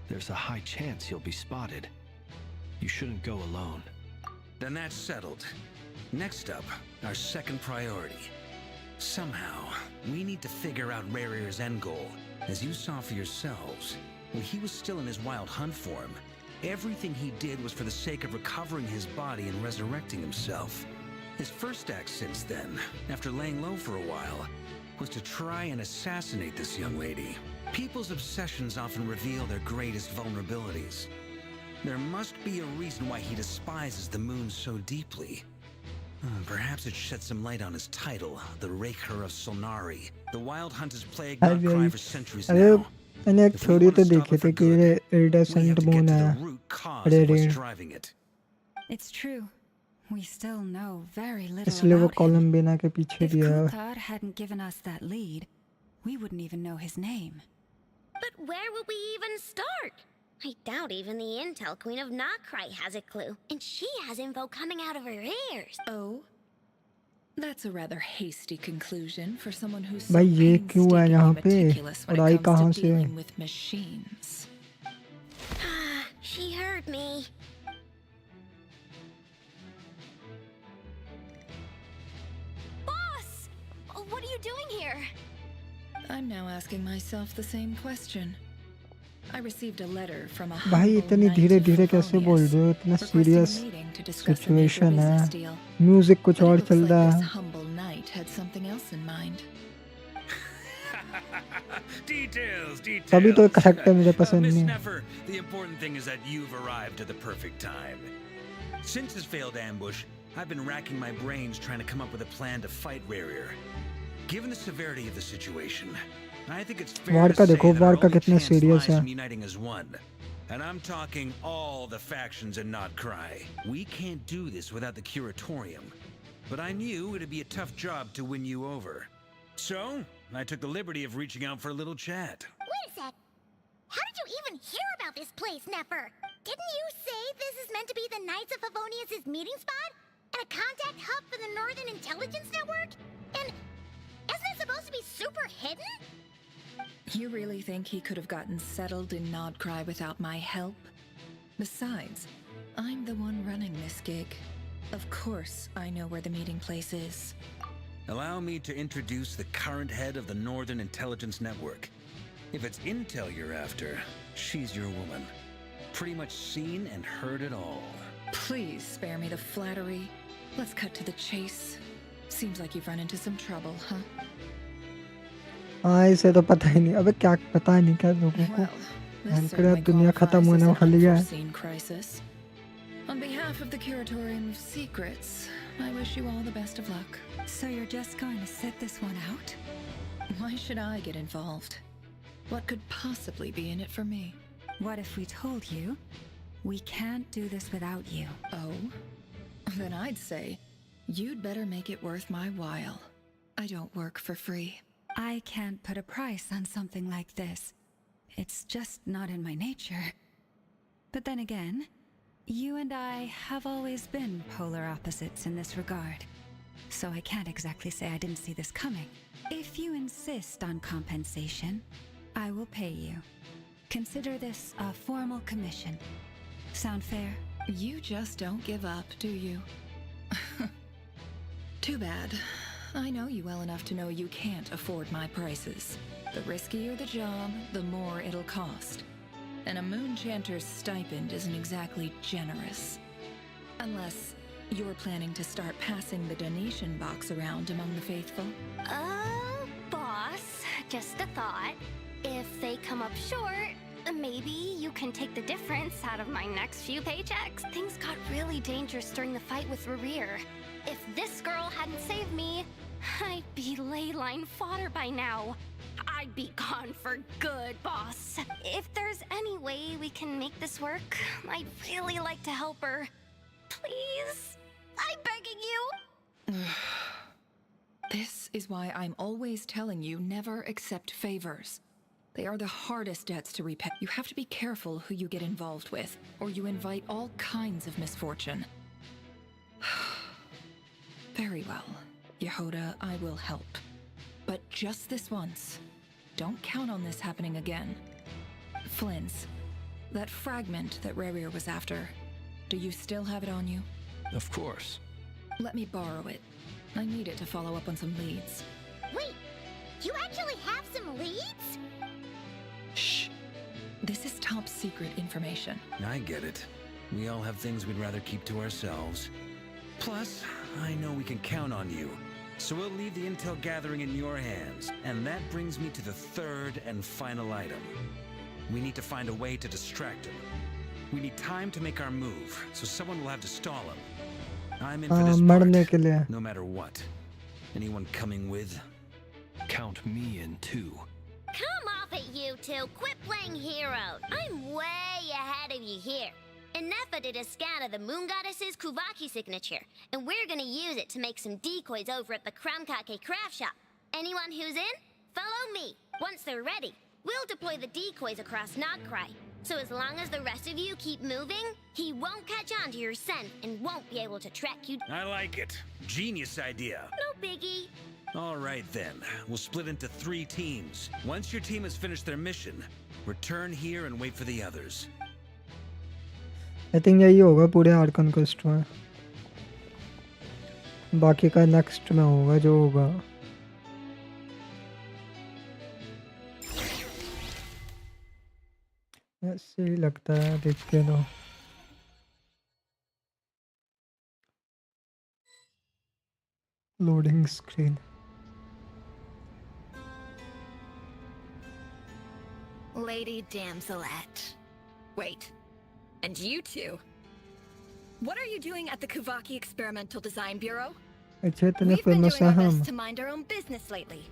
There's a high chance you'll be spotted. You shouldn't go alone. Then that's settled. Next up, our second priority. Somehow, we need to figure out Rerir's end goal. As you saw for yourselves, when he was still in his Wild Hunt form, everything he did was for the sake of recovering his body and resurrecting himself. His first act since then, after laying low for a while, was to try and assassinate this young lady. People's obsessions often reveal their greatest vulnerabilities. There must be a reason why he despises the moon so deeply. Perhaps it sheds some light on his title, the Raker of Solnari. The Wild Hunt has plagued Nodcry for centuries अरे now. मैंने एक If we theory want तो to stop देखी it for थी कि good, ये we have iridescent to get moon to है. the root cause of what's driving it. It's true. We still know very little इसलिए वो about him. कोलंबिना के पीछे If भी है. Kuthar hadn't given us that lead, we wouldn't even know his name. But where would we even start? I doubt even the Intel Queen of Nodcry has a clue. And she has info coming out of her ears. Oh? That's a rather hasty conclusion for someone who's so भाई ये क्यों है यहाँ पे meticulous when और आई it comes कहाँ to से? dealing with machines. She heard me. you doing here? I'm now asking myself the same question. I received a letter from a भाई humble इतनी knight धीरे of धीरे कैसे बोल Favonius, रहे हो? इतना requesting a serious meeting to discuss a major situation है, business deal. म्यूजिक कुछ But it और looks चल like रहा this है. humble knight had something else in mind. Details, details. तभी तो करेक्टर मुझे पसंद Miss नहीं है. Neffer, the important thing is that you've arrived at the perfect time. Since his failed ambush, I've been racking my brains trying to come up with a plan to fight Rerir. Given the severity of the situation, I think it's fair war to का say देखो, that war our का only कितना chance serious lies है. from uniting as one. And I'm talking all the factions in Notcry. We can't do this without the Curatorium. But I knew it'd be a tough job to win you over. So, I took the liberty of reaching out for a little chat. Wait a sec. How did you even hear about this place, Neffer? Didn't you say this is meant to be the Knights of Favonius' meeting spot? And a contact hub for the Northern Intelligence Network? And isn't it supposed to be super hidden? You really think he could have gotten settled in Nodcry without my help? Besides, I'm the one running this gig. Of course, I know where the meeting place is. Allow me to introduce the current head of the Northern Intelligence Network. If it's intel you're after, she's your woman. Pretty much seen and heard it all. Please spare me the flattery. Let's cut to the chase. Seems like you've run into some trouble, huh? हाँ, इसे तो पता ही नहीं. अबे क्या पता नहीं क्या लोगों को. Well, this मैंने certainly दुनिया खत्म qualifies होने as an वाली है. unforeseen crisis. On behalf of the Curatorium of Secrets, I wish you all the best of luck. So you're just going to sit this one out? Why should I get involved? What could possibly be in it for me? What if we told you we can't do this without you? Oh? Then I'd say, you'd better make it worth my while. I don't work for free. I can't put a price on something like this. It's just not in my nature. But then again, you and I have always been polar opposites in this regard. So I can't exactly say I didn't see this coming. If you insist on compensation, I will pay you. Consider this a formal commission. Sound fair? You just don't give up, do you? Too bad. I know you well enough to know you can't afford my prices. The riskier the job, the more it'll cost. And a Moonchanter's stipend isn't exactly generous. Unless you're planning to start passing the donation box around among the faithful. Boss, just a thought. If they come up short, maybe you can take the difference out of my next few paychecks. Things got really dangerous during the fight with Rerir. If this girl hadn't saved me, I'd be ley line fodder by now. I'd be gone for good, boss. If there's any way we can make this work, I'd really like to help her. Please? I'm begging you. This is why I'm always telling you never accept favors. They are the hardest debts to repay. You have to be careful who you get involved with, or you invite all kinds of misfortune. Very well, Yehoda, I will help. But just this once. Don't count on this happening again. Flynn's, that fragment that Rerir was after, do you still have it on you? Of course. Let me borrow it. I need it to follow up on some leads. Wait, you actually have some leads? Shh. This is top secret information. I get it. We all have things we'd rather keep to ourselves. Plus, I know we can count on you. So we'll leave the intel gathering in your hands. And that brings me to the third and final item. We need to find a way to distract him. We need time to make our move, so someone will have to stall him. I'm in for this मरने के लिए. part, no matter what. Anyone coming with? Count me in too. Come off it, you two. Quit playing heroes. I'm way ahead of you here. And Nefa did a scan of the Moon Goddess's Kuvaki signature, and we're gonna use it to make some decoys over at the Kramkake craft shop. Anyone who's in, follow me. Once they're ready, we'll deploy the decoys across Nogcry. So as long as the rest of you keep moving, he won't catch on to your scent and won't be able to track you. I like it. Genius idea. No biggie. All right then, we'll split into 3 teams. Once your team has finished their mission, return here and wait for the others. I think यही होगा पूरे Arkan quest में. बाकी का next में होगा जो होगा. ऐसे ही लगता है देख के तो। Loading screen. Lady Damselette. Wait, and you two? What are you doing at the Kuvaki Experimental Design Bureau? अच्छा इतने We've been फेमस doing है our हम। best to mind our own business lately.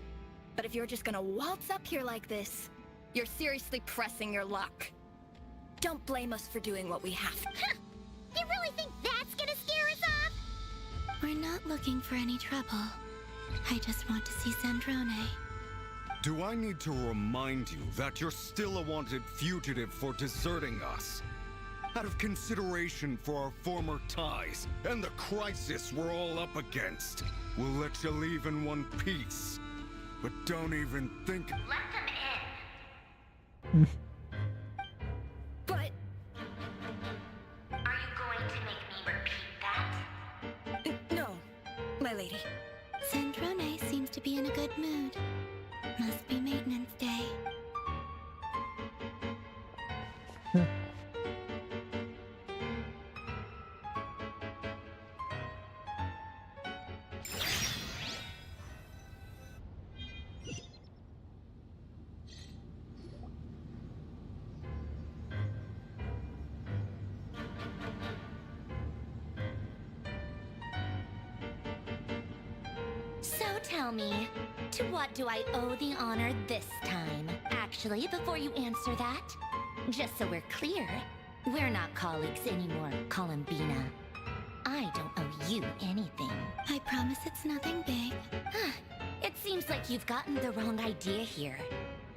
But if you're just gonna waltz up here like this, you're seriously pressing your luck. Don't blame us for doing what we have to. You really think that's gonna scare us off? We're not looking for any trouble. I just want to see Sandrone. Do I need to remind you that you're still a wanted fugitive for deserting us? Out of consideration for our former ties and the crisis we're all up against, we'll let you leave in one piece. But don't even think... Let them in. But Are you going to make me repeat that? no, my lady. Sandrone seems to be in a good mood. Must be maintenance day. So tell me, to what do I owe the honor this time? Actually, before you answer that, just so we're clear, we're not colleagues anymore, Columbina. I don't owe you anything. I promise it's nothing big. It seems like you've gotten the wrong idea here.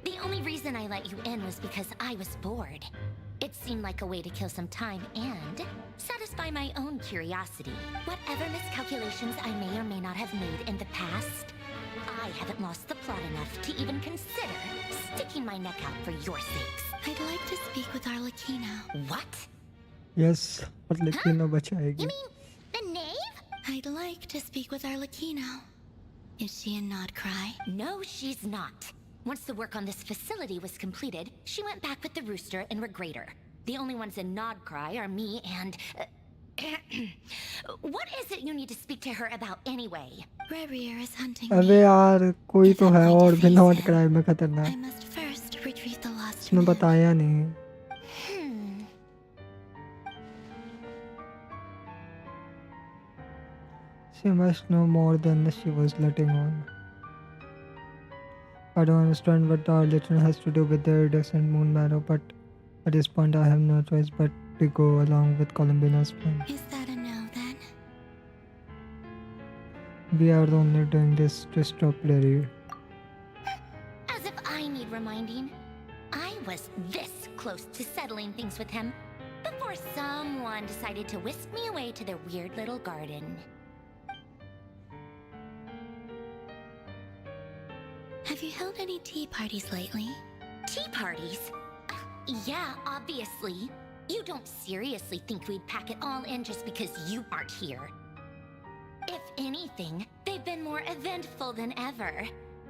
The only reason I let you in was because I was bored. It seemed like a way to kill some time and satisfy my own curiosity. Whatever miscalculations I may or may not have made in the past, I haven't lost the plot enough to even consider sticking my neck out for your sakes. I'd like to speak with Arlecchino. What? Yes और लेकिन You बचाएगी। mean the knave? I'd like to speak with Arlecchino. Is she in Nodcry? No, she's not. Once the work on this facility was completed, she went back with the rooster and Regrator. The only ones in Nodcry are me and... what is it you need to speak to her about anyway? Rerir is hunting अबे me. यार कोई तो Is that है going to और भी face not him? Crime में I खतरनाक। must first retrieve the lost उसने moon. बताया नहीं। Hmm. She must know more than she was letting on. I don't understand what our legend has to do with the iridescent moon marrow, but at this point I have no choice but to go along with Columbina's plan. Is that a no then? We are only doing this to stop Larry. As if I need reminding. I was this close to settling things with him before someone decided to whisk me away to their weird little garden. Have you held any tea parties lately? Tea parties? Yeah, obviously. You don't seriously think we'd pack it all in just because you aren't here. If anything, they've been more eventful than ever.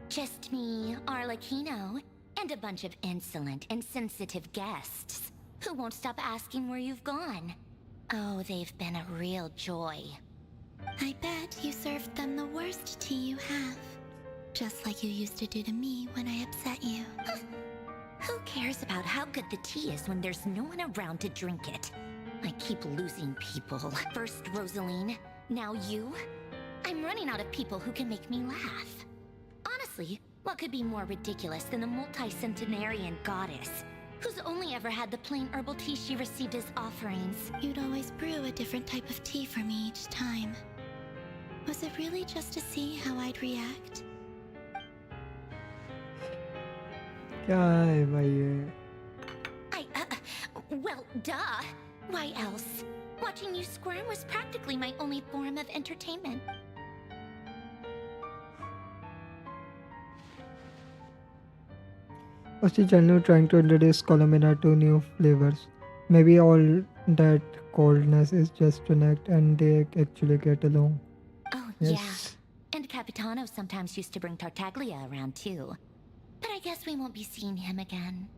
Just me, Arlecchino, and a bunch of insolent and sensitive guests who won't stop asking where you've gone. Oh, they've been a real joy. I bet you served them the worst tea you have. Just like you used to do to me when I upset you. Who cares about how good the tea is when there's no one around to drink it? I keep losing people. First Rosaline, now you. I'm running out of people who can make me laugh. Honestly, what could be more ridiculous than a multi-centenarian goddess who's only ever had the plain herbal tea she received as offerings? You'd always brew a different type of tea for me each time. Was it really just to see how I'd react? क्या है भाई ये? Well, duh. Why else? Watching you squirm was practically my only form of entertainment. Was she genuinely trying to introduce Columbina to new flavors? Maybe all that coldness is just an act and they actually get along. Oh, Yes. yeah. And Capitano sometimes used to bring Tartaglia around too. But I guess we won't be seeing him again.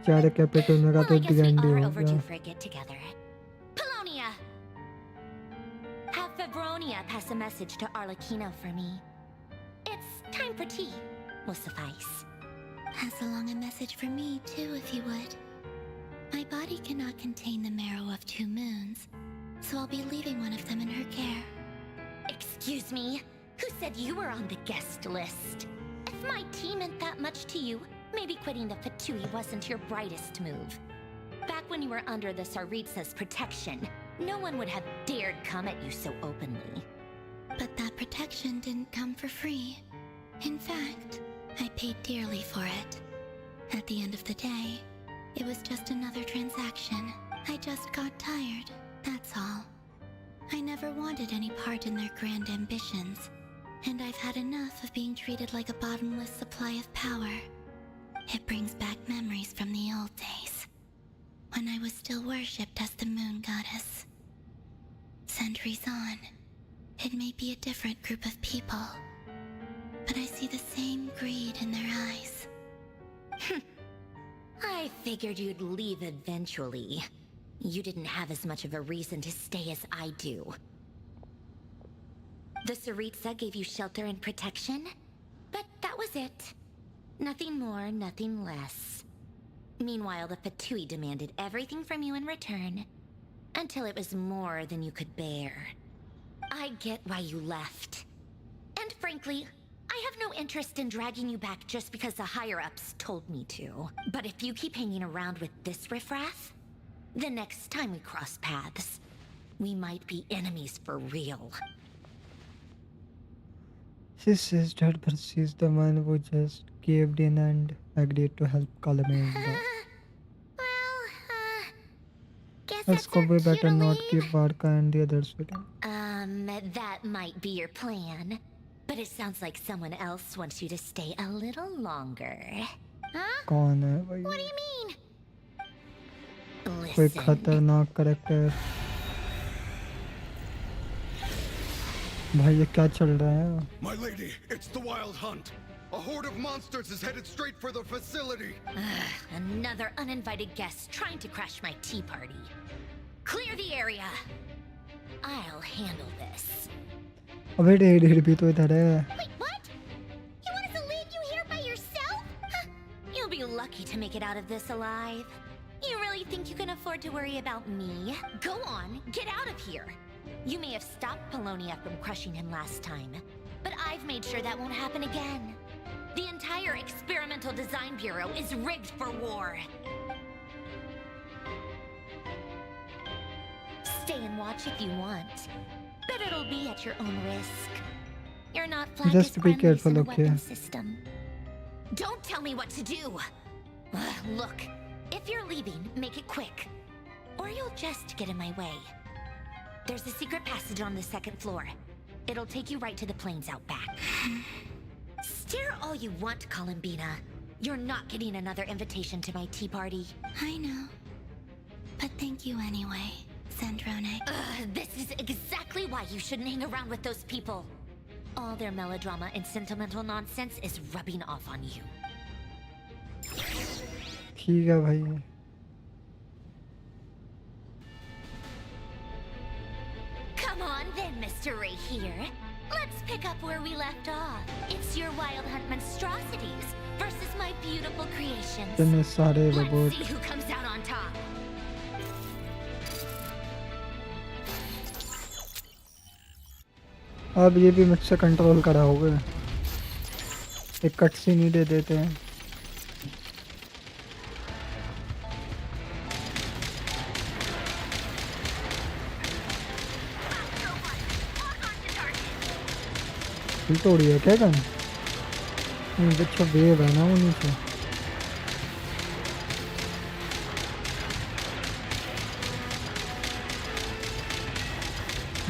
चार capital में का Well, तो I guess we DND are हो overdue गया. for a get-together. Polonia! Have Febronia pass a message to Arlecchino for me. It's time for tea. Will suffice. Pass along a message for me, too, if you would. My body cannot contain the marrow of 2 moons, so I'll be leaving one of them in her care. Excuse me? Who said you were on the guest list? If my tea meant that much to you, maybe quitting the Fatui wasn't your brightest move. Back when you were under the Tsaritsa's protection, no one would have dared come at you so openly. But that protection didn't come for free. In fact, I paid dearly for it. At the end of the day, it was just another transaction. I just got tired, that's all. I never wanted any part in their grand ambitions, and I've had enough of being treated like a bottomless supply of power. It brings back memories from the old days, when I was still worshipped as the moon goddess. Centuries on, it may be a different group of people, but I see the same greed in their eyes. I figured you'd leave eventually. You didn't have as much of a reason to stay as I do. The Tsaritsa gave you shelter and protection, but that was it. Nothing more, nothing less. Meanwhile, the Fatui demanded everything from you in return, until it was more than you could bear. I get why you left. And frankly, I have no interest in dragging you back just because the higher-ups told me to. But if you keep hanging around with this riffraff, the next time we cross paths, we might be enemies for real. She says that, but she's the one who just caved in and agreed to help Calamine. Guess Let's that's go. our We cue better to not leave. keep Barca and the others waiting. That might be your plan. But it sounds like someone else wants you to stay a little longer. Huh? कौन है भाई? What do you mean? कोई Listen. खतरनाक character. भाई ये क्या चल रहा है? My lady, it's the Wild Hunt. A horde of monsters is headed straight for the facility. Another uninvited guest trying to crash my tea party. Clear the area. I'll handle this. अबे डेढ़ भी तो इधर है. Wait, what? You want us to leave you here by yourself? Huh. You'll be lucky to make it out of this alive. You really think you can afford to worry about me? Go on, get out of here. You may have stopped Polonia from crushing him last time, but I've made sure that won't happen again. The entire Experimental Design Bureau is rigged for war. Stay and watch if you want, but it'll be at your own risk. You're not Flaccus Just be careful, in the okay? weapon system. Don't tell me what to do! Look, if you're leaving, make it quick. Or you'll just get in my way. There's a secret passage on the 2nd floor. It'll take you right to the plains out back. Stare all you want, Columbina. You're not getting another invitation to my tea party. I know. But thank you anyway, Sandrone. This is exactly why you shouldn't hang around with those people. All their melodrama and sentimental nonsense is rubbing off on you. ठीक है भाई. Come on then, Mr. Ray here. Let's pick up where we left off. It's your Wild Hunt monstrosities versus my beautiful creations. इतने सारे Let's robot. see who comes out on top. अब ये भी मुझसे control करा होगा. एक cut सी नहीं दे देते हैं. फिर तोड़ी है क्या गन? अच्छा वेव है ना वो नीचे.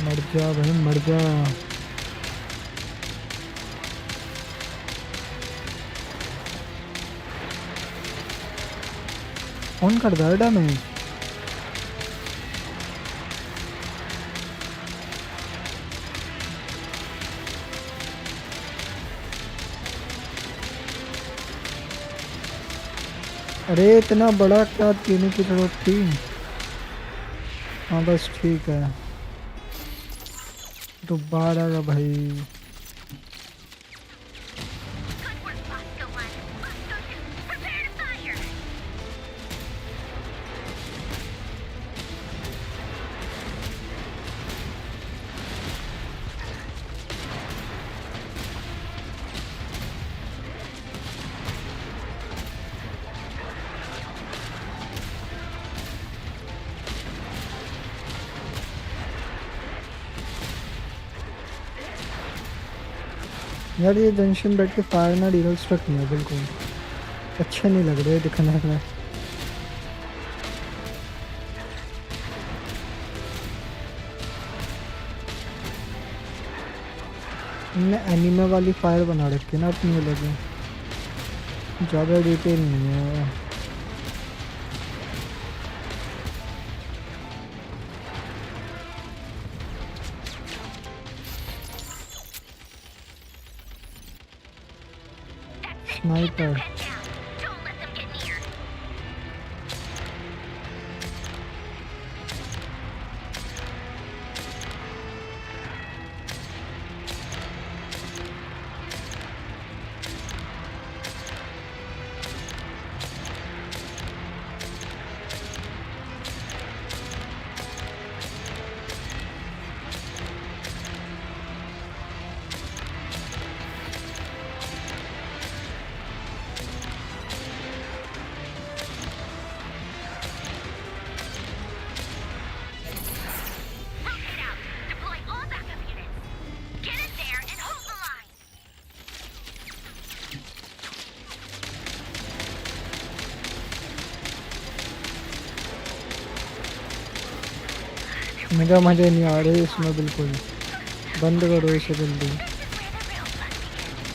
मर जा भाई मर जा. कौन करता है डैमेज? अरे इतना बड़ा क्या पीने की जरूरत थी। हाँ बस ठीक है, दोबारा का भाई। Good work, Bosco One. Bosco Two, prepare to fire. यार ये जंक्शन बैठ के फायर ना रियलिस्टिक नहीं है बिल्कुल, अच्छे नहीं लग रहे दिखने में। इनने एनिमे वाली फायर बना रखी है ना अपनी अलग, ज़्यादा डिटेल नहीं है। Sniper Don't let them get near. Rotate out. Deploy all backup units. Get in there and hold the line. मेरा मज़े नहीं आ रहे इसमें बिल्कुल, बंद करो इसे जल्दी। This is where the real fun begins.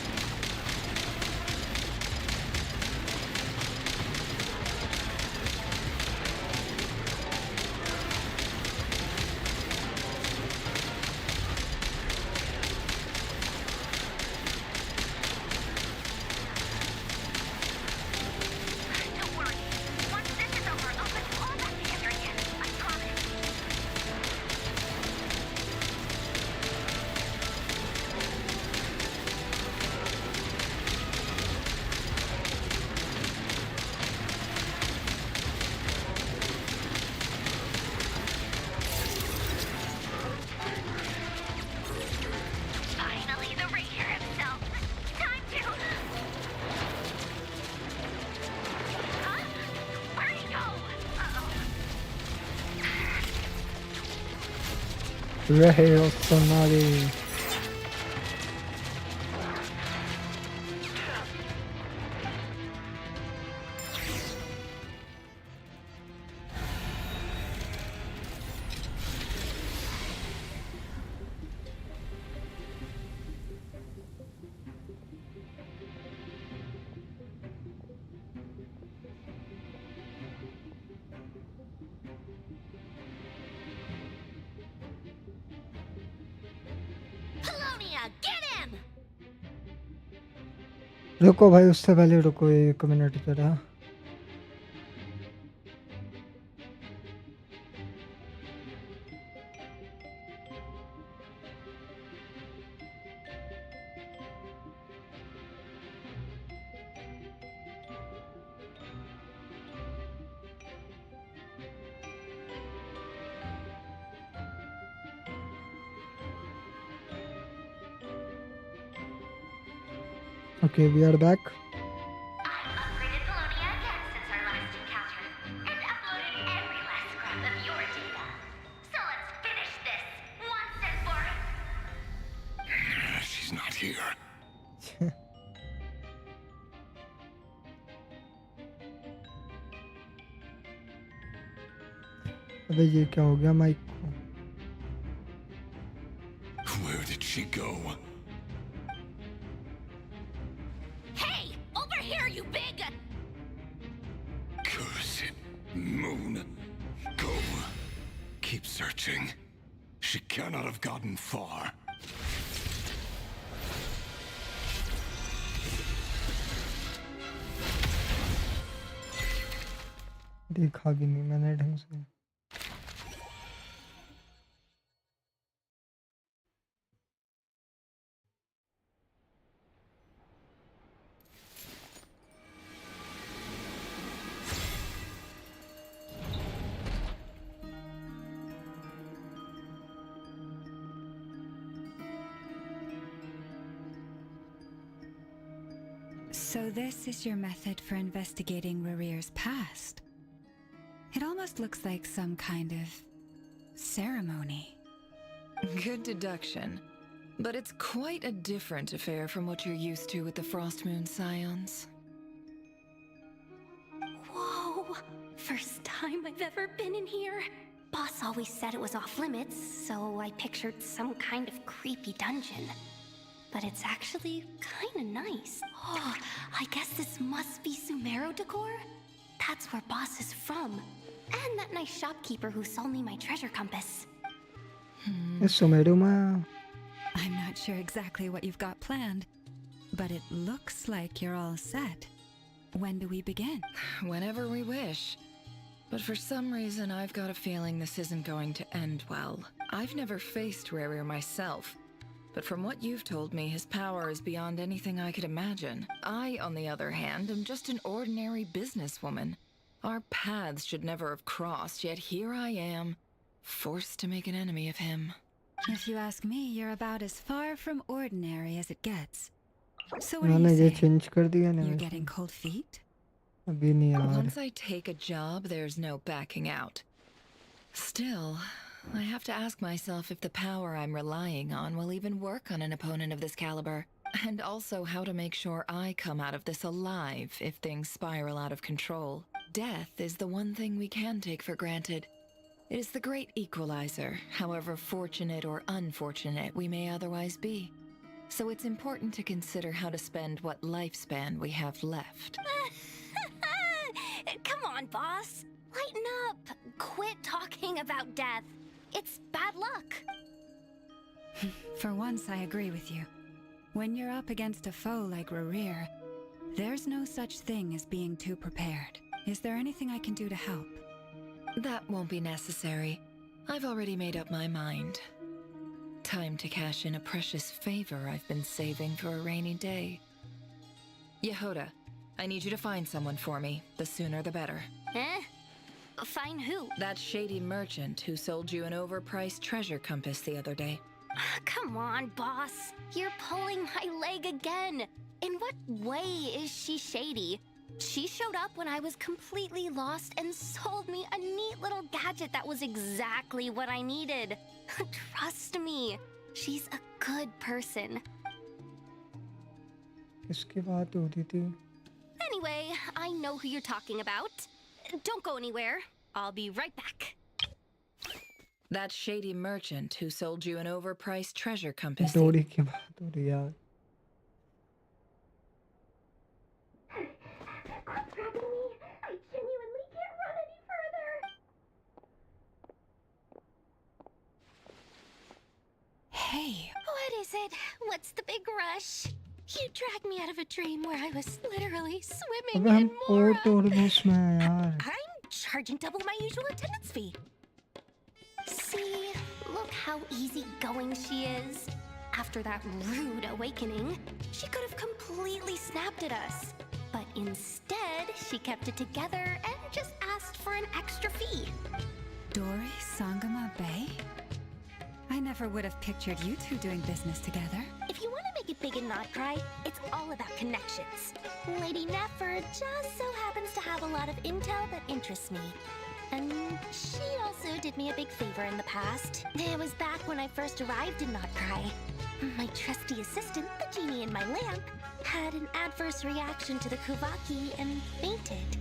Don't worry. Once this is over, I'll put you all back together again. I promise. Finally, the Ranger himself. Time to. Huh? Where'd he go? Uh-oh. रहे हो Sonali. Polonia, get him! रुको भाई, उससे पहले रुको 1 minute जरा। Okay, we are back. I've upgraded Polonia again since our last encounter, and uploaded every last scrap of your data. So let's finish this once and for She's not here. अबे ये क्या हो गया mic को? Where did she go? Hey! Over here, you big! Curse it, Moon. Go. Keep searching. She cannot have gotten far. देखा भी नहीं मैंने ढंग से। So this is your method for investigating Rarir's past. It almost looks like some kind of ceremony. Good deduction. But it's quite a different affair from what you're used to with the Frost Moon Scions. Whoa! First time I've ever been in here. Boss always said it was off limits, so I pictured some kind of creepy dungeon. But it's actually kinda nice. Oh, I guess this must be Sumero decor? That's where Boss is from. And that nice shopkeeper who sold me my treasure compass. इस सुमेरु में I'm not sure exactly what you've got planned, but it looks like you're all set. When do we begin? Whenever we wish. But for some reason, I've got a feeling this isn't going to end well. I've never faced Rarir myself, but from what you've told me, his power is beyond anything I could imagine. I, on the other hand, am just an ordinary businesswoman. Our paths should never have crossed, yet here I am, forced to make an enemy of him. If you ask me, you're about as far from ordinary as it gets. So what do मैंने you ये say? Change कर दिया ना You're वैसे। getting cold feet? अभी नहीं यार। Once I take a job, there's no backing out. Still, I have to ask myself if the power I'm relying on will even work on an opponent of this caliber. And also how to make sure I come out of this alive if things spiral out of control. Death is the one thing we can take for granted. It is the great equalizer, however fortunate or unfortunate we may otherwise be. So it's important to consider how to spend what lifespan we have left. Come on, boss. Lighten up. Quit talking about death. It's bad luck. For once, I agree with you. When you're up against a foe like Rarir, there's no such thing as being too prepared. Is there anything I can do to help? That won't be necessary. I've already made up my mind. Time to cash in a precious favor I've been saving for a rainy day. Yehoda, I need you to find someone for me. The sooner the better. Eh? Find who? That shady merchant who sold you an overpriced treasure compass the other day. Come on, boss. You're pulling my leg again. In what way is she shady? She showed up when I was completely lost and sold me a neat little gadget that was exactly what I needed. Trust me, she's a good person. इसकी बात हो रही थी। Anyway, I know who you're talking about. Don't go anywhere. I'll be right back. That shady merchant who sold you an overpriced treasure compass. डोरी की बात हो रही है यार। Quit grabbing me. I genuinely can't run any further. Hey, What is it? What's the big rush? You dragged me out of a dream where I was literally swimming अबे हम in Mora. Port Argus में हैं यार। I'm charging double my usual attendance fee. See, look how easygoing she is. After that rude awakening, she could have completely snapped at us. But instead, she kept it together and just asked for an extra fee. Dory Sangama Bay? I never would have pictured you two doing business together. If you want to make it big and not cry, it's all about connections. Lady Nefer just so happens to have a lot of intel that interests me. And she also did me a big favor in the past. It was back when I first arrived in Not Cry. My trusty assistant, the genie in my lamp, had an adverse reaction to the Kuvaki and fainted.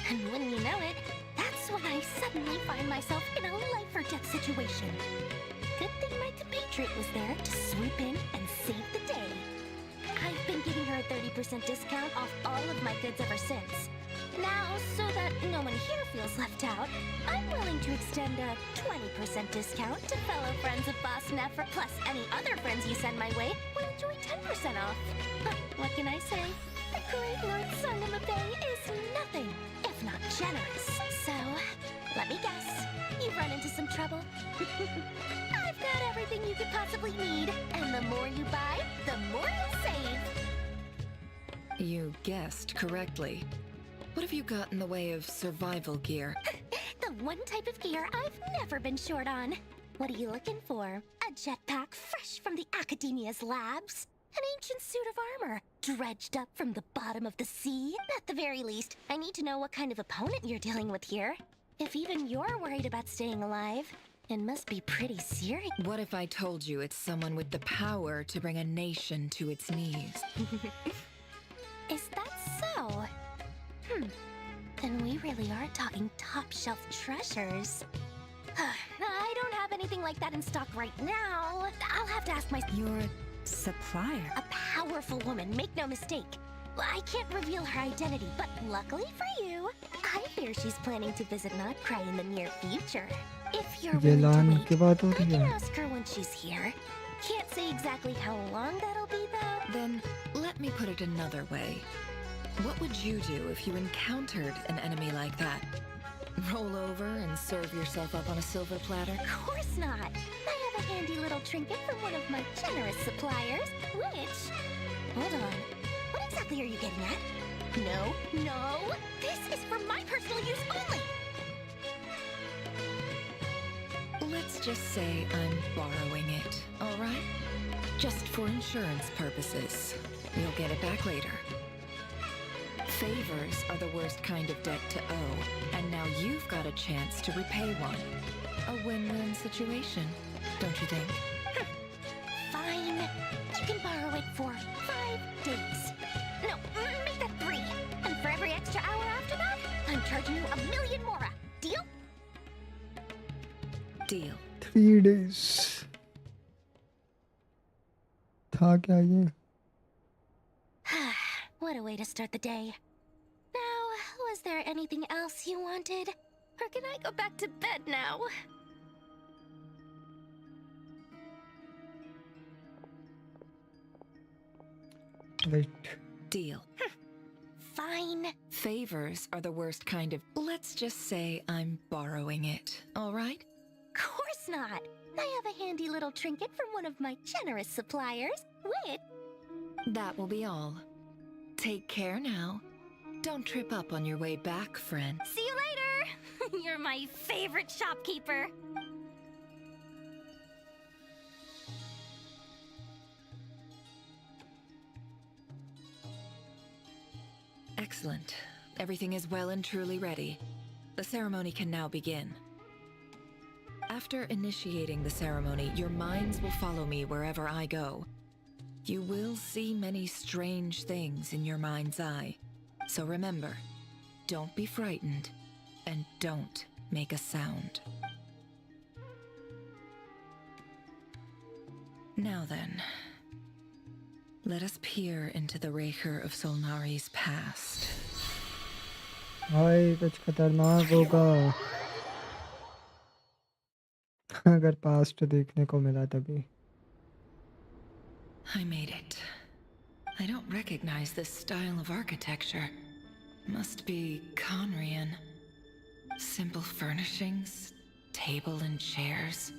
And wouldn't you know it, that's when I suddenly find myself in a life-or-death situation. Good thing my compatriot was there to swoop in and save the day. I've been giving her a 30% discount off all of my goods ever since. Now, so that no one here feels left out, I'm willing to extend a 20% discount to fellow friends of Boss Nefer, plus any other friends you send my way will enjoy 10% off. What can I say? The great Lord Sangama Bay is nothing if not generous. So run into some trouble? I've got everything you could possibly need, and the more you buy, the more you'll save. You guessed correctly. What have you got in the way of survival gear? The one type of gear I've never been short on. What are you looking for? A jetpack fresh from the Academia's labs? An ancient suit of armor, dredged up from the bottom of the sea? At the very least, I need to know what kind of opponent you're dealing with here. If even you're worried about staying alive, it must be pretty serious. What if I told you it's someone with the power to bring a nation to its knees? Is that so? Then we really are talking top-shelf treasures. I don't have anything like that in stock right now. I'll have to ask my... Your supplier? A powerful woman, make no mistake. I can't reveal her identity, but luckily for you, I hear she's planning to visit Notcry in the near future. If you're willing Yelan to की बात हो wait, I रही can है. ask her when she's here. Can't say exactly how long that'll be, though. Then let me put it another way. What would you do if you encountered an enemy like that? Roll over and serve yourself up on a silver platter? Of course not. I have a handy little trinket from one of my generous suppliers, which... Hold on. What exactly are you getting at? No. This is for my personal use only. Let's just say I'm borrowing it, all right? Just for insurance purposes. You'll get it back later. Favors are the worst kind of debt to owe, and now you've got a chance to repay one. A win-win situation, don't you think? Fine. You can borrow it for 5 days. No, make that 3. And for every extra hour after that, I'm charging you 1,000,000 more. Deal? Deal. 3 days. था क्या ये? What a way to start the day. Now, was there anything else you wanted? Or can I go back to bed now? Wait. Deal. Fine. Favors are the worst kind of... Let's just say I'm borrowing it, all right? Of course not. I have a handy little trinket from one of my generous suppliers, which... That will be all. Take care now. Don't trip up on your way back, friend. See you later! You're my favorite shopkeeper. Excellent. Everything is well and truly ready. The ceremony can now begin. After initiating the ceremony, your minds will follow me wherever I go. You will see many strange things in your mind's eye. So remember, don't be frightened, and don't make a sound. Now then, let us peer into the Raker of Solnari's past. भाई कुछ खतरनाक होगा अगर past देखने को मिला तभी. I made it. I don't recognize this style of architecture. Must be Conrian. Simple furnishings, table and chairs.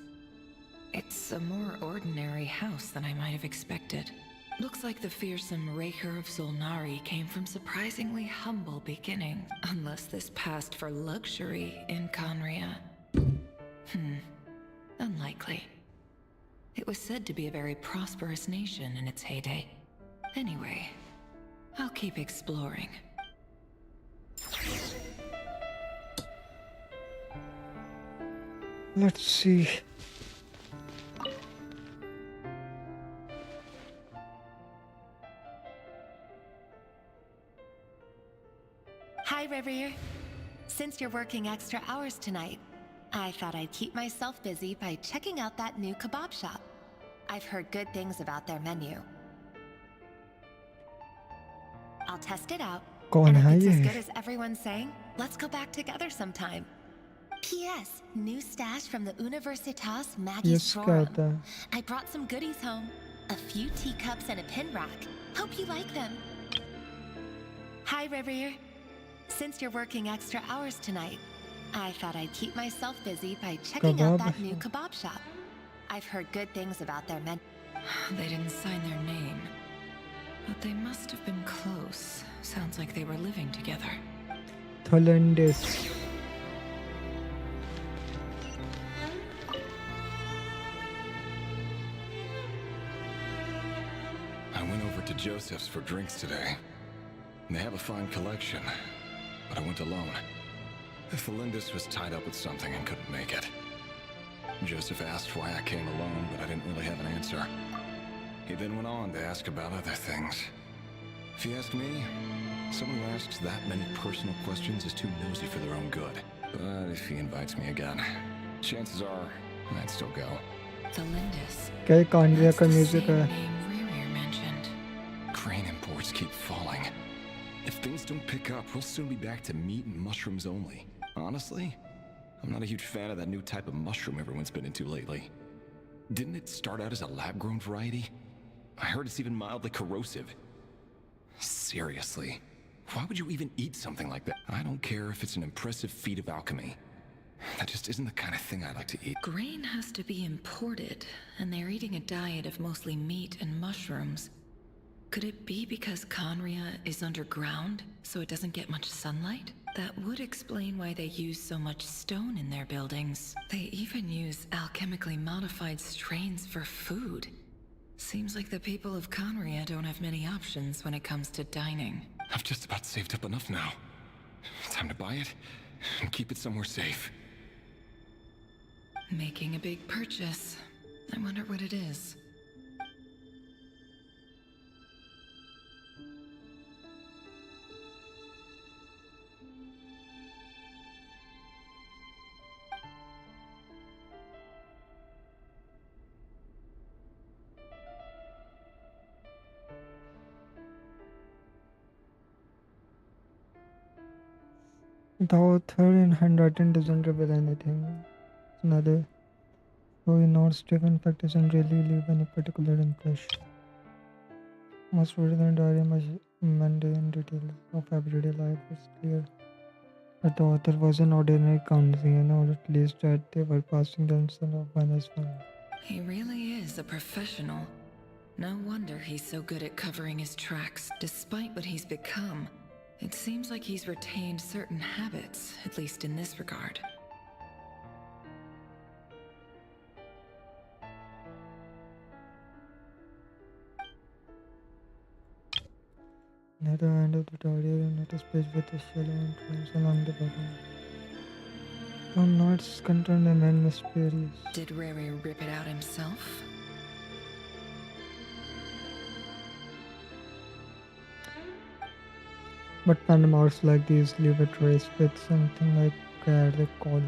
It's a more ordinary house than I might have expected. Looks like the fearsome Raker of Solnari came from surprisingly humble beginnings. Unless this passed for luxury in Conria. Unlikely. It was said to be a very prosperous nation in its heyday. Anyway, I'll keep exploring. Let's see. Hi, Rivier. Since you're working extra hours tonight, I thought I'd keep myself busy by checking out that new kebab shop. I've heard good things about their menu. I'll test it out. कौन And है if it's as ये? good as everyone's saying, let's go back together sometime. P.S. New stash from the Universitas Maggie's Yes, क्या Forum. होता है? I brought some goodies home. A few teacups and a pin rack. Hope you like them. Hi, Rivier. Since you're working extra hours tonight, I thought I'd keep myself busy by checking out that Kebab. new kebab shop. I've heard good things about their men. They didn't sign their name. But they must have been close. Sounds like they were living together. Hollandaise. I went over to Joseph's for drinks today. They have a fine collection, but I went alone. Felindus was tied up with something and couldn't make it. Joseph asked why I came alone, but I didn't really have an answer. He then went on to ask about other things. If you ask me, someone who asks that many personal questions is too nosy for their own good. But if he invites me again, chances are I'd still go. The Lindis. क्या कांडिया That's का the music same है? name Rerir mentioned. Crane imports keep falling. If things don't pick up, we'll soon be back to meat and mushrooms only. Honestly, I'm not a huge fan of that new type of mushroom everyone's been into lately. Didn't it start out as a lab-grown variety? I heard it's even mildly corrosive. Seriously, why would you even eat something like that? I don't care if it's an impressive feat of alchemy. That just isn't the kind of thing I like to eat. Grain has to be imported, and they're eating a diet of mostly meat and mushrooms. Could it be because Conria is underground, so it doesn't get much sunlight? That would explain why they use so much stone in their buildings. They even use alchemically modified strains for food. Seems like the people of Conria don't have many options when it comes to dining. I've just about saved up enough now. Time to buy it and keep it somewhere safe. Making a big purchase. I wonder what it is. The author in handwriting doesn't reveal anything. It's another story not Stephen fact doesn't really leave any particular impression. Most read the diary mundane details of everyday life. It's clear that the author was an ordinary Ghanaian, or at least that they were passing themselves off by his family. He really is a professional. No wonder he's so good at covering his tracks. Despite what he's become, it seems like he's retained certain habits, at least in this regard. Near the end of the diary, you notice page with a shallow entrance along the bottom. Some notes contained and then mysterious. Did Rary rip it out himself? But pen marks like these leave a trace with something like they call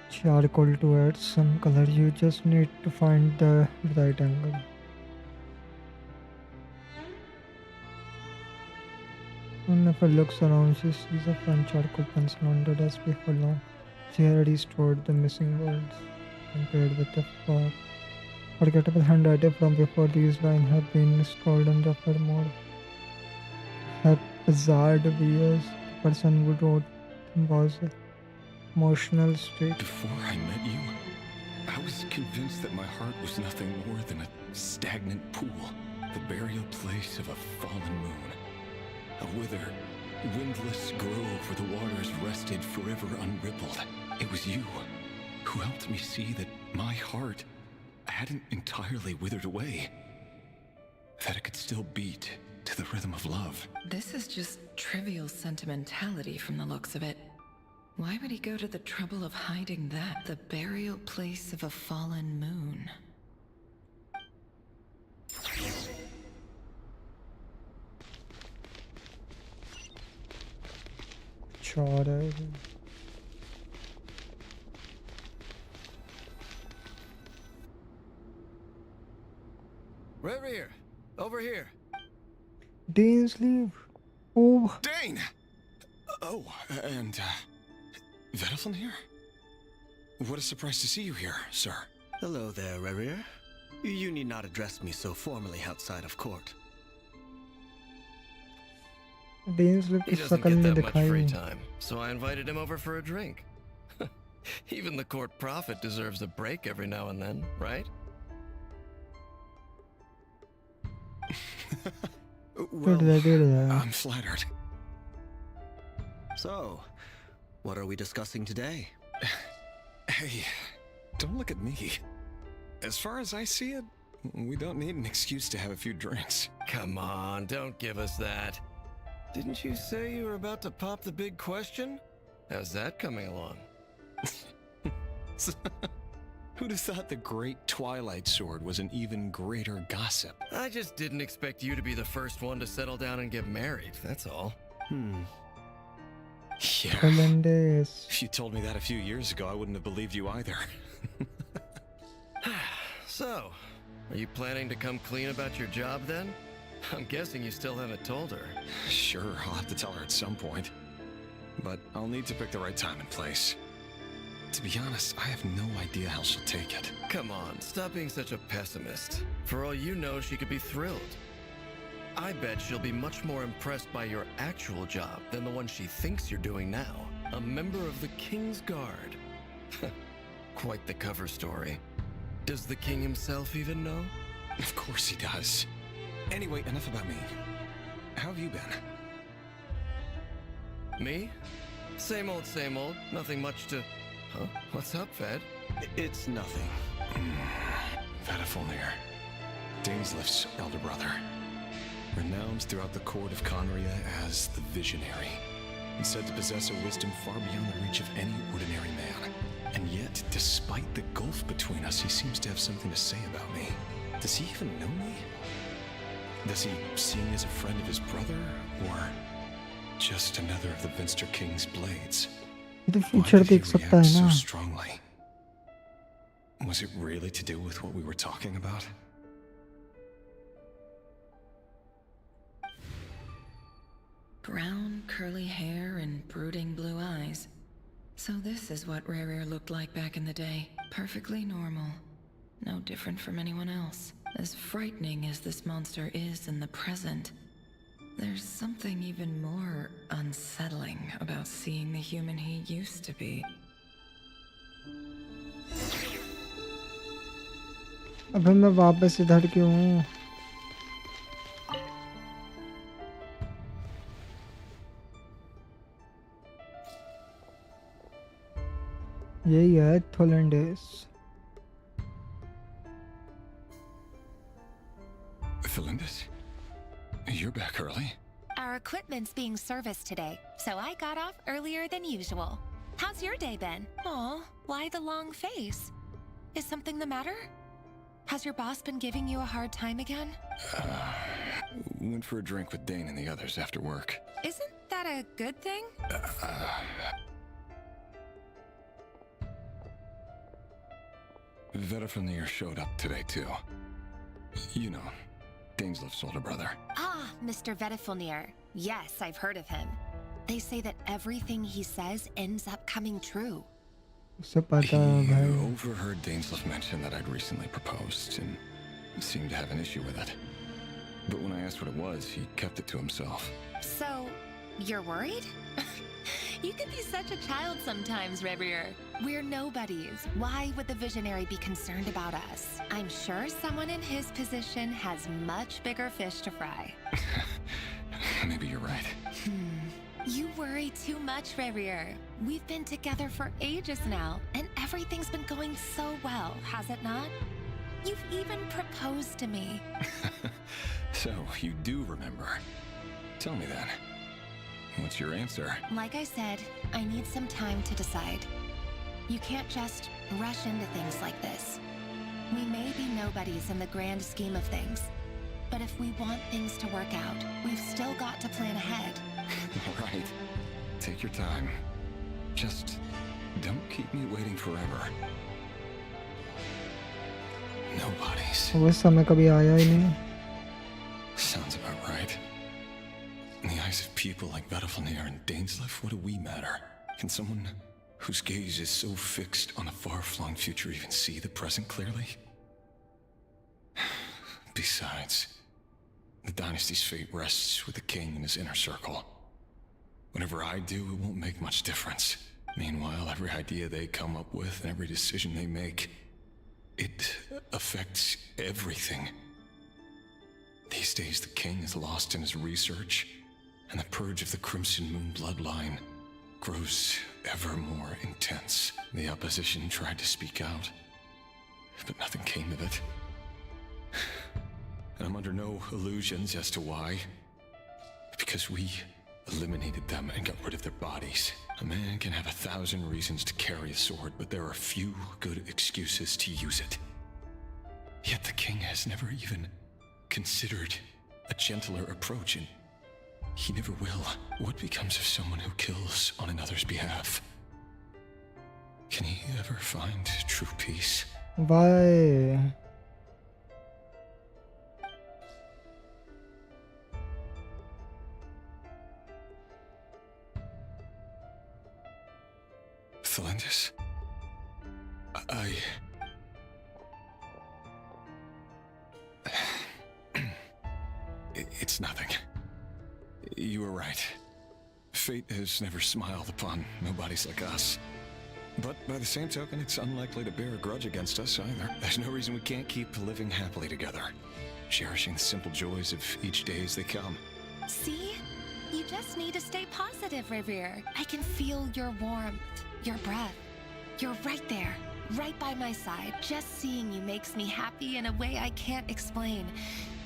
charcoal to add some color. You just need to find the right angle. When Nefer looks around, she sees a front charcoal pencil on the desk before long. She had already stored the missing words, compared with the forgettable handwriting from before. These lines have been scrawled in rougher mode. Hazard Wears, the person who wrote them was emotional state. Before I met you, I was convinced that my heart was nothing more than a stagnant pool, the burial place of a fallen moon. A withered, windless grove where the waters rested forever unrippled. It was you who helped me see that my heart hadn't entirely withered away, that it could still beat to the rhythm of love. This is just trivial sentimentality from the looks of it. Why would he go to the trouble of hiding that? The burial place of a fallen moon. Chora. Rerir, over here. Dane's leave. Oh, Dane! Oh, and, Vedelflin here? What a surprise to see you here, sir. Hello there, Rerir. You need not address me so formally outside of court. डेंसलिफ He की doesn't शक्ल get नहीं that much free दिखाई. time, so I invited him over for a drink. Even the court prophet deserves a break every now and then, right? तो ready रहा. I'm flattered. So, what are we discussing today? Hey, don't look at me. As far as I see it, we don't need an excuse to have a few drinks. Come on, don't give us that. Didn't you say you were about to pop the big question? How's that coming along? Who'd have thought the great Twilight Sword was an even greater gossip? I just didn't expect you to be the first one to settle down and get married, that's all. Yeah. Hollandaise. If you told me that a few years ago, I wouldn't have believed you either. So, are you planning to come clean about your job then? I'm guessing you still haven't told her. Sure, I'll have to tell her at some point. But I'll need to pick the right time and place. To be honest, I have no idea how she'll take it. Come on, stop being such a pessimist. For all you know, she could be thrilled. I bet she'll be much more impressed by your actual job than the one she thinks you're doing now. A member of the King's Guard. Quite the cover story. Does the king himself even know? Of course he does. Anyway, enough about me. How have you been? Me? Same old, same old. Nothing much to... Huh? What's up, Ved? It's nothing. Vedifulnir, Daneslif's elder brother. Renowned throughout the court of Conria as the Visionary, and said to possess a wisdom far beyond the reach of any ordinary man. And yet, despite the gulf between us, he seems to have something to say about me. Does he even know me? Does he see me as a friend of his brother, or just another of the Vinster King's blades? ये तो Why future did he देख सकता react है so ना. strongly? Was it really to do with what we were talking about? Brown, curly hair and brooding blue eyes. So this is what Rarier looked like back in the day. Perfectly normal. No different from anyone else. As frightening as this monster is in the present, there's something even more unsettling about seeing the human he used to be. अबे मैं वापस इधर क्यों हूँ? यही है थोलैंडेस. Felindis? You're back early? Our equipment's being serviced today, so I got off earlier than usual. How's your day been? Aw, why the long face? Is something the matter? Has your boss been giving you a hard time again? Went for a drink with Dane and the others after work. Isn't that a good thing? Vedifulnir showed up today too. You know, Daneslif's older brother. Ah, Mr. Vedifulnir. Yes, I've heard of him. They say that everything he says ends up coming true. उसे पता है He भाई. overheard Daneslif mention that I'd recently proposed and seemed to have an issue with it. But when I asked what it was, he kept it to himself. So, you're worried? You can be such a child sometimes, Revier. We're nobodies. Why would the Visionary be concerned about us? I'm sure someone in his position has much bigger fish to fry. Maybe you're right. You worry too much, Revier. We've been together for ages now, and everything's been going so well, has it not? You've even proposed to me. So, you do remember. Tell me then. What's your answer? Like I said, I need some time to decide. You can't just rush into things like this. We may be nobodies in the grand scheme of things, but if we want things to work out, we've still got to plan ahead. Right. Take your time. Just don't keep me waiting forever. Nobody's. वो समय कभी आया ही नहीं. Sounds about right. In the eyes of people like Vedifulnir and Daneslif, what do we matter? Can someone whose gaze is so fixed on a far-flung future even see the present clearly? Besides, the dynasty's fate rests with the king and his inner circle. Whatever I do, it won't make much difference. Meanwhile, every idea they come up with and every decision they make, it affects everything. These days, the king is lost in his research, and the purge of the Crimson Moon bloodline grows ever more intense. The opposition tried to speak out, but nothing came of it. And I'm under no illusions as to why. Because we eliminated them and got rid of their bodies. A man can have 1,000 reasons to carry a sword, but there are few good excuses to use it. Yet the king has never even considered a gentler approach, and he never will. What becomes of someone who kills on another's behalf? Can he ever find true peace? Why? Thalendis? It's nothing. You were right. Fate has never smiled upon nobodies like us. But by the same token, it's unlikely to bear a grudge against us either. There's no reason we can't keep living happily together, cherishing the simple joys of each day as they come. See? You just need to stay positive, Revere. I can feel your warmth, your breath. You're right there, right by my side. Just seeing you makes me happy in a way I can't explain.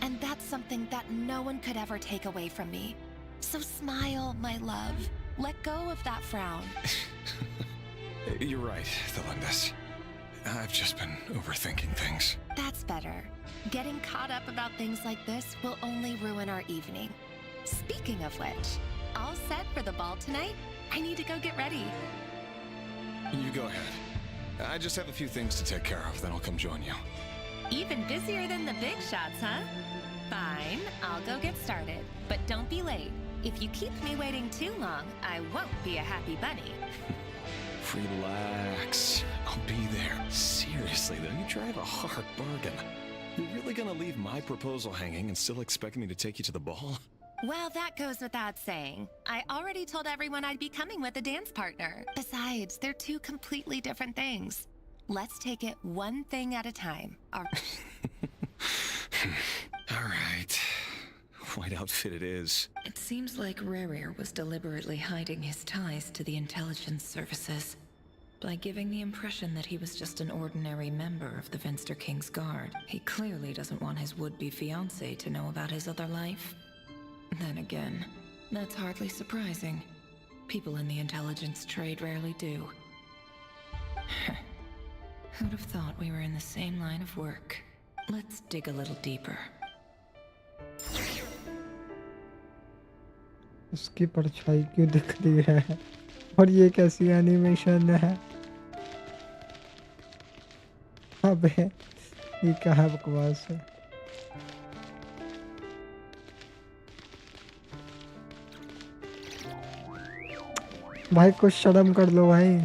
And that's something that no one could ever take away from me. So smile, my love. Let go of that frown. You're right, Thalendis. I've just been overthinking things. That's better. Getting caught up about things like this will only ruin our evening. Speaking of which, all set for the ball tonight? I need to go get ready. You go ahead. I just have a few things to take care of, then I'll come join you. Even busier than the big shots, huh? Fine, I'll go get started. But don't be late. If you keep me waiting too long, I won't be a happy bunny. Relax. I'll be there. Seriously, though, you drive a hard bargain. You're really gonna leave my proposal hanging and still expect me to take you to the ball? Well, that goes without saying. I already told everyone I'd be coming with a dance partner. Besides, they're two completely different things. Let's take it one thing at a time. All right. White outfit it is. It seems like Rerir was deliberately hiding his ties to the intelligence services by giving the impression that he was just an ordinary member of the Venster King's Guard. He clearly doesn't want his would-be fiancé to know about his other life. Then again, that's hardly surprising. People in the intelligence trade rarely do. Who'd have thought we were in the same line of work? Let's dig a little deeper. उसकी परछाई क्यों दिख रही है और ये कैसी animation है अबे ये क्या है बकवास है भाई कुछ शर्म कर लो भाई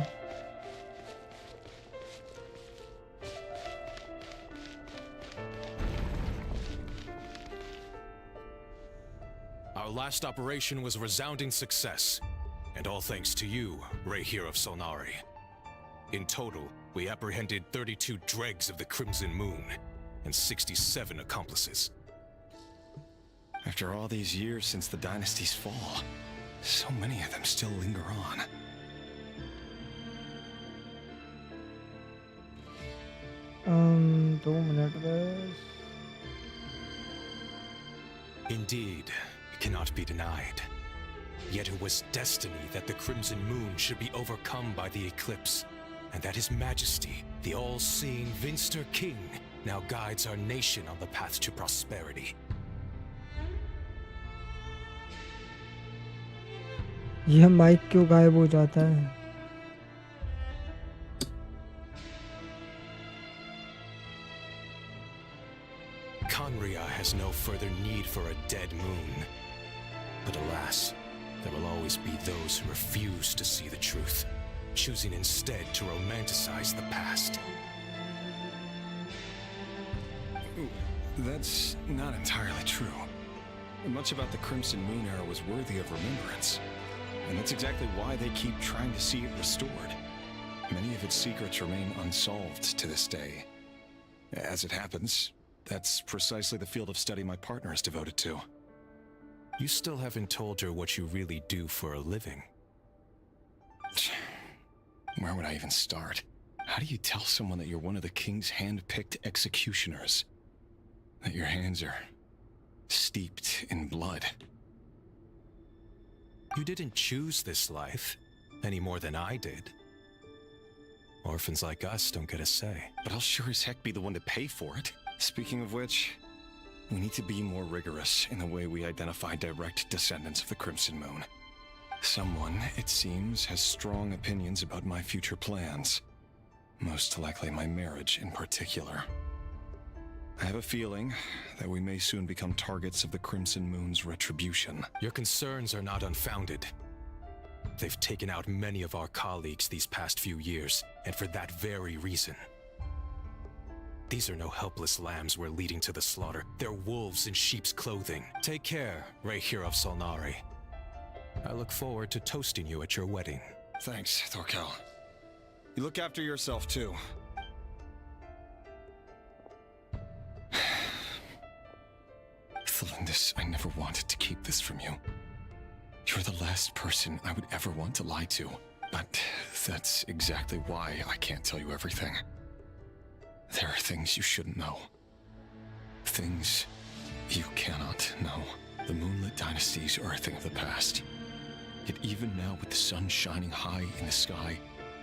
Our last operation was a resounding success, and all thanks to you, Reprise of Solnari. In total, we apprehended 32 dregs of the Crimson Moon, and 67 accomplices. After all these years since the dynasty's fall, so many of them still linger on. दो minute बस Indeed, it cannot be denied. Yet it was destiny that the Crimson Moon should be overcome by the eclipse, and that His Majesty, the all-seeing Venster King, now guides our nation on the path to prosperity. यह mic क्यों गायब हो जाता है Conria has no further need for a dead moon. But alas, there will always be those who refuse to see the truth, choosing instead to romanticize the past. That's not entirely true. Much about the Crimson Moon era was worthy of remembrance. and that's exactly why they keep trying to see it restored. Many of its secrets remain unsolved to this day. As it happens, that's precisely the field of study my partner is devoted to. You still haven't told her what you really do for a living. Where would I even start? How do you tell someone that you're one of the king's hand-picked executioners? That your hands are steeped in blood? You didn't choose this life, any more than I did. Orphans like us don't get a say. But I'll sure as heck be the one to pay for it. Speaking of which, we need to be more rigorous in the way we identify direct descendants of the Crimson Moon. Someone, it seems, has strong opinions about my future plans. Most likely my marriage in particular. I have a feeling that we may soon become targets of the Crimson Moon's retribution. Your concerns are not unfounded. They've taken out many of our colleagues these past few years, and for that very reason. These are no helpless lambs we're leading to the slaughter. They're wolves in sheep's clothing. Take care, Rehir of Solnari. I look forward to toasting you at your wedding. Thanks, Thorkel. You look after yourself, too. Thelindis, I never wanted to keep this from you. You're the last person I would ever want to lie to. But that's exactly why I can't tell you everything. There are things you shouldn't know. Things you cannot know. The Moonlit dynasties are a thing of the past. Yet even now, with the sun shining high in the sky,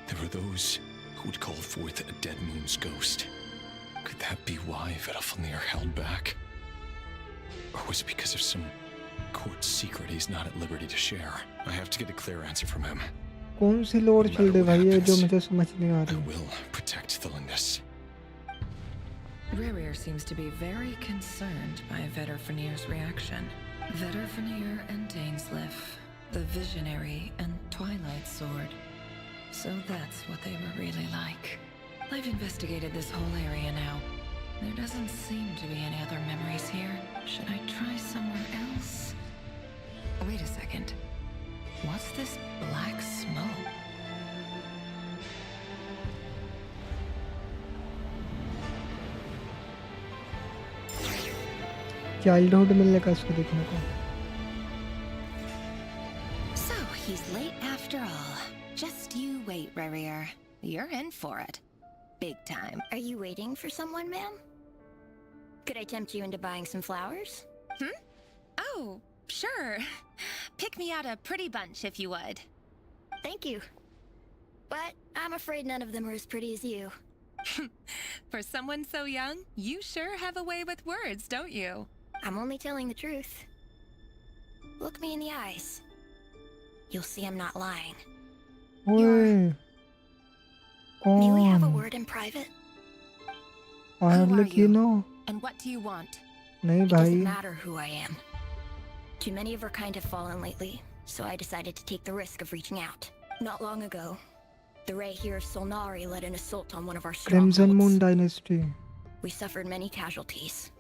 there are those who would call forth a dead moon's ghost. Could that be why Vedalfnir held back? Or was it because of some court secret he's not at liberty to share? I have to get a clear answer from him. कौन सी लोर चल रही भाई है जो मुझे समझ नहीं आ I रही? will protect Thelindis. Rerir seems to be very concerned by Vedalfnir's reaction. Vedalfnir and Dainsleif, the Visionary and Twilight Sword. So that's what they were really like. I've investigated this whole area now. There doesn't seem to be any other memories here. Should I try somewhere else? Wait a second. What's this black smoke? Childhood मिलेगा इसको देखने को. So he's late after all. Just you wait, Rerir. You're in for it. Big time. Are you waiting for someone, ma'am? Could I tempt you into buying some flowers? Oh, sure. Pick me out a pretty bunch if you would. Thank you. But I'm afraid none of them are as pretty as you. For someone so young, you sure have a way with words, don't you? I'm only telling the truth. Look me in the eyes. You'll see I'm not lying. ओए. May we have a कौन? word in private? I hardly you know. And what do you want? नहीं It doesn't भाई. matter who I am. Too many of our kind have fallen lately, so I decided to take the risk of reaching out. Not long ago, the Rehir of Solnari led an assault on one of our Crimson Moon strongholds. Dynasty. We suffered many casualties,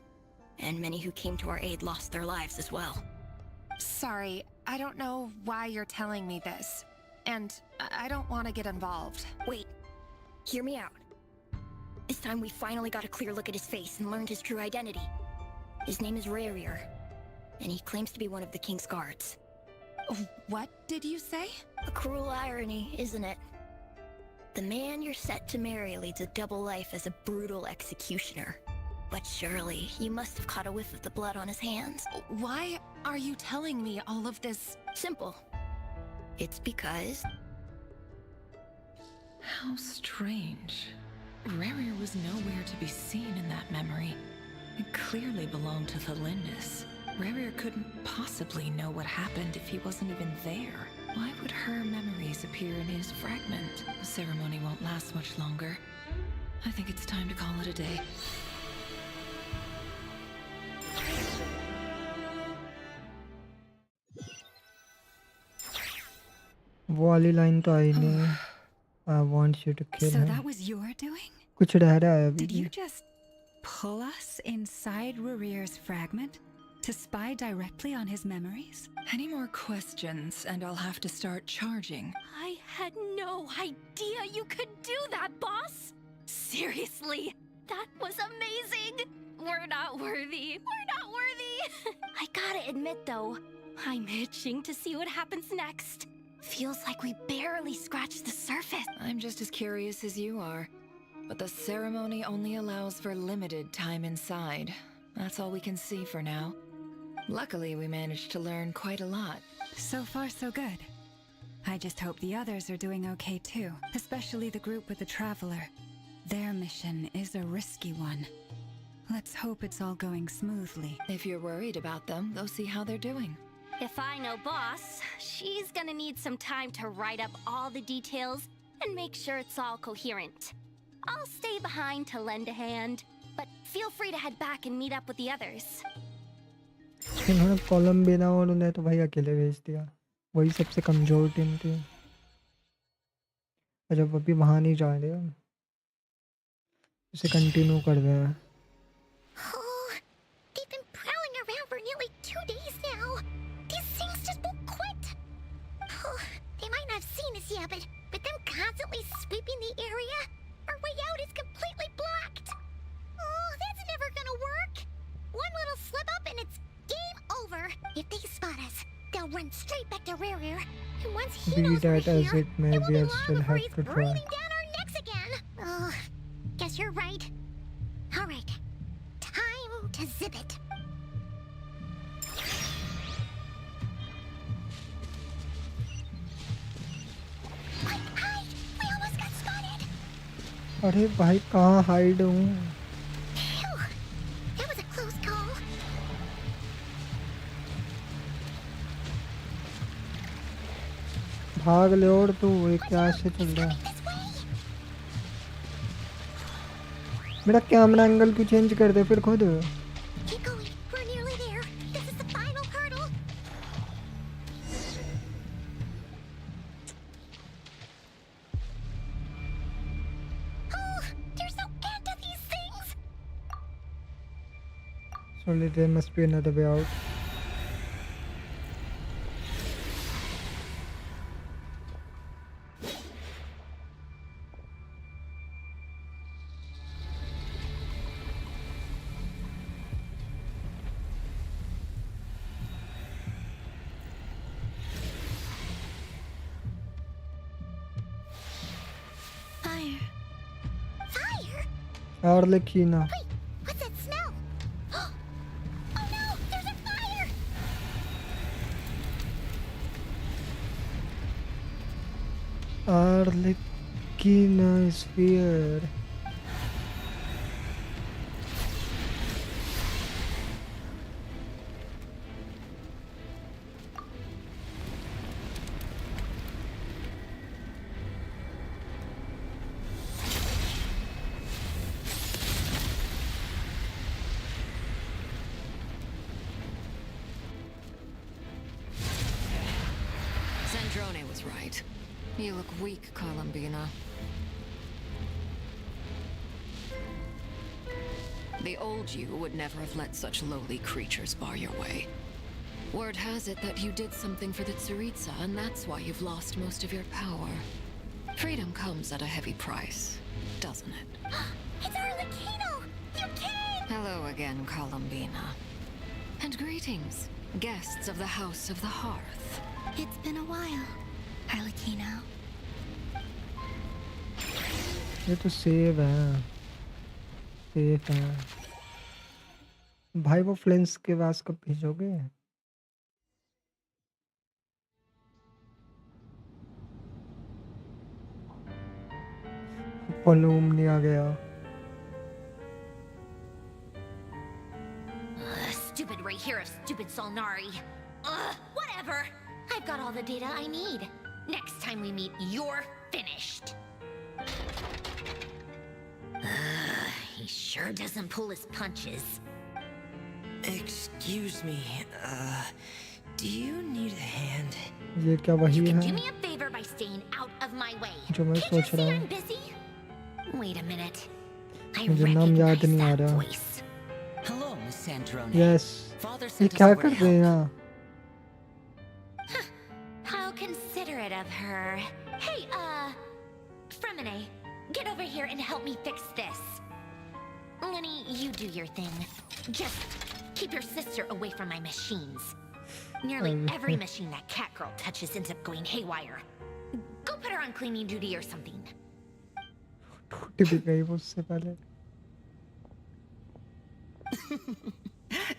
and many who came to our aid lost their lives as well. Sorry, I don't know why you're telling me this. And I don't want to get involved. Wait, hear me out. This time we finally got a clear look at his face and learned his true identity. His name is Rerir, and he claims to be one of the King's guards. What did you say? A cruel irony, isn't it? The man you're set to marry leads a double life as a brutal executioner. But surely, you must have caught a whiff of the blood on his hands. Why are you telling me all of this? Simple. It's because... How strange. Rerir was nowhere to be seen in that memory. It clearly belonged to Thelindis. Rerir couldn't possibly know what happened if he wasn't even there. Why would her memories appear in his fragment? The ceremony won't last much longer. I think it's time to call it a day. वो वाली line तो आई नहीं. I want you to kill So him. that was your doing? कुछ रह रहा है अभी Did भी. you just pull us inside Rerir's fragment? To spy directly on his memories? Any more questions, and I'll have to start charging. I had no idea you could do that, boss! Seriously, that was amazing! We're not worthy. We're not worthy! I gotta admit, though, I'm itching to see what happens next. Feels like we barely scratched the surface. I'm just as curious as you are. But the ceremony only allows for limited time inside. That's all we can see for now. Luckily, we managed to learn quite a lot. So far, so good. I just hope the others are doing okay too, especially the group with the Traveler. Their mission is a risky one. Let's hope it's all going smoothly. If you're worried about them, go see how they're doing. If I know boss, she's gonna need some time to write up all the details and make sure it's all coherent. I'll stay behind to lend a hand, but feel free to head back and meet up with the others. इन्होंने column बिना और उन्हें तो भाई अकेले भेज दिया. वही सबसे कमजोर टीम थी. अच्छा वो भी वहाँ नहीं जा रहे हैं. इसे कंटिन्यू कर रहे हैं. Oh, they've been prowling around for nearly 2 days now. These things just won't quit. Oh, they might not have seen us yet, but them constantly sweeping the area, our way out is completely blocked. Oh, that's never gonna work. One little slip up and it's game over. If they spot us, they'll run straight back to Rare. And once he Be knows we're that as here, it may, it won't we be are long still before have he's to try. breathing down our necks again. Oh, guess you're right. All right, time to zip it. Hide! We almost got spotted. अरे भाई कहाँ hide हूँ? Phew, that was a close call. भाग ले और तू ये क्या से चल रहा है? This way. मेरा कैमरा एंगल क्यों चेंज कर दे फिर खुद? Keep going. We're nearly there. This is the final hurdle. Oh, there's no end to these things. Surely there must be another way out. Fire. Fire? Arlecchina. Wait, what's that smell? Oh no, there's a fire! Arlecchina is feared. Sandrone was right. You look weak, Columbina. The old you would never have let such lowly creatures bar your way. Word has it that you did something for the Tsaritsa, and that's why you've lost most of your power. Freedom comes at a heavy price, doesn't it? It's Arlecchino! You came! Hello again, Columbina. And greetings, guests of the House of the Hearth. It's been a while, Arlecchino. ये तो save है. Safe है. भाई वो फ्लेंस के पास कब भेजोगे? Volume नहीं आ गया. Stupid right here of stupid Solnari. Whatever. I've got all the data I need. Next time we meet, you're finished. He sure doesn't pull his punches. Excuse me, do you need a hand? ये क्या वही Do है me a favor by staying out of my way. जो मैं Can't you सोच see रहा I'm हूँ? busy? Wait a minute. I मुझे नाम याद recognize नहीं आ that रहा. voice. Hello, Miss Sandrone. Yes. Father ये sent us क्या over कर to रहे हैं help. यहाँ? How considerate of her. Hey, Fremine, get over here and help me fix this. Lenny, you do your thing. Just keep your sister away from my machines. Nearly every machine that cat girl touches ends up going haywire. Go put her on cleaning duty or something. टूट भी गई वो उससे पहले.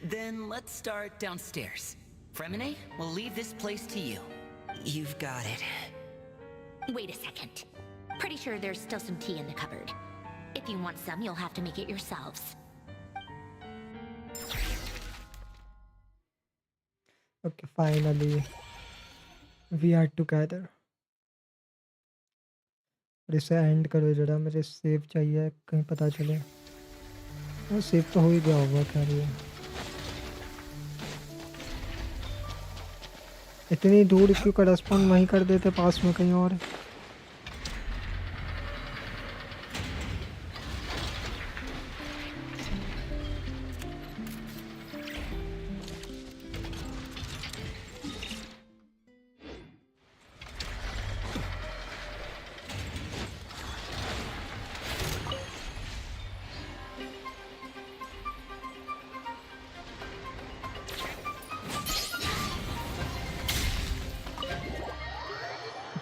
Then let's start downstairs. Fremine, we'll leave this place to you. You've got it. Wait a second. Pretty sure there's still some tea in the cupboard. If you want some, you'll have to make it yourselves. Okay, finally we are together. और इसे and करो जरा, मुझे save चाहिए, कहीं पता चले. वो सेव तो हो ही गया होगा. खैर ये इतनी दूर क्यों करस्पॉन्ड वहीं कर देते पास में कहीं और.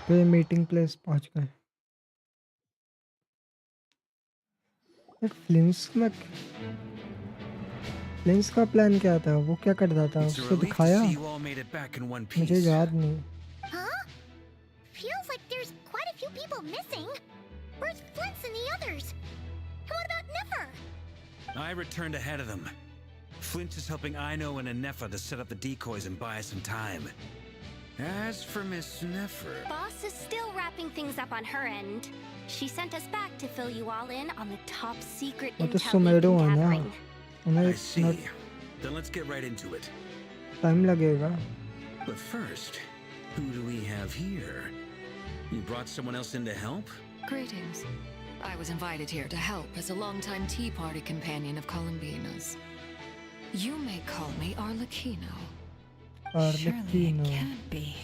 पे मीटिंग प्लेस पहुंच गए. फ्लिंस का प्लान क्या था? वो क्या करता था? It's a उसको relief to दिखाया? see you all made it back in one मुझे piece. याद नहीं. Huh? Feels like there's quite a few people missing. Where's Flint's and the others? And what about Nefer? I returned ahead of them. Flint is helping Ino and Anefa to set up the decoys and buy some time. As for Miss Nefer... Boss is still wrapping things up on her end. She sent us back to fill you all in on the top secret वो तो intel we've सुमेरो been है ना. gathering. I उन्हें see. Then let's get right into it. Time लगेगा. But first, who do we have here? You brought someone else in to help? Greetings. I was invited here to help as a longtime Tea Party companion of Columbina's. You may call me Arlecchino. Surely it can't be.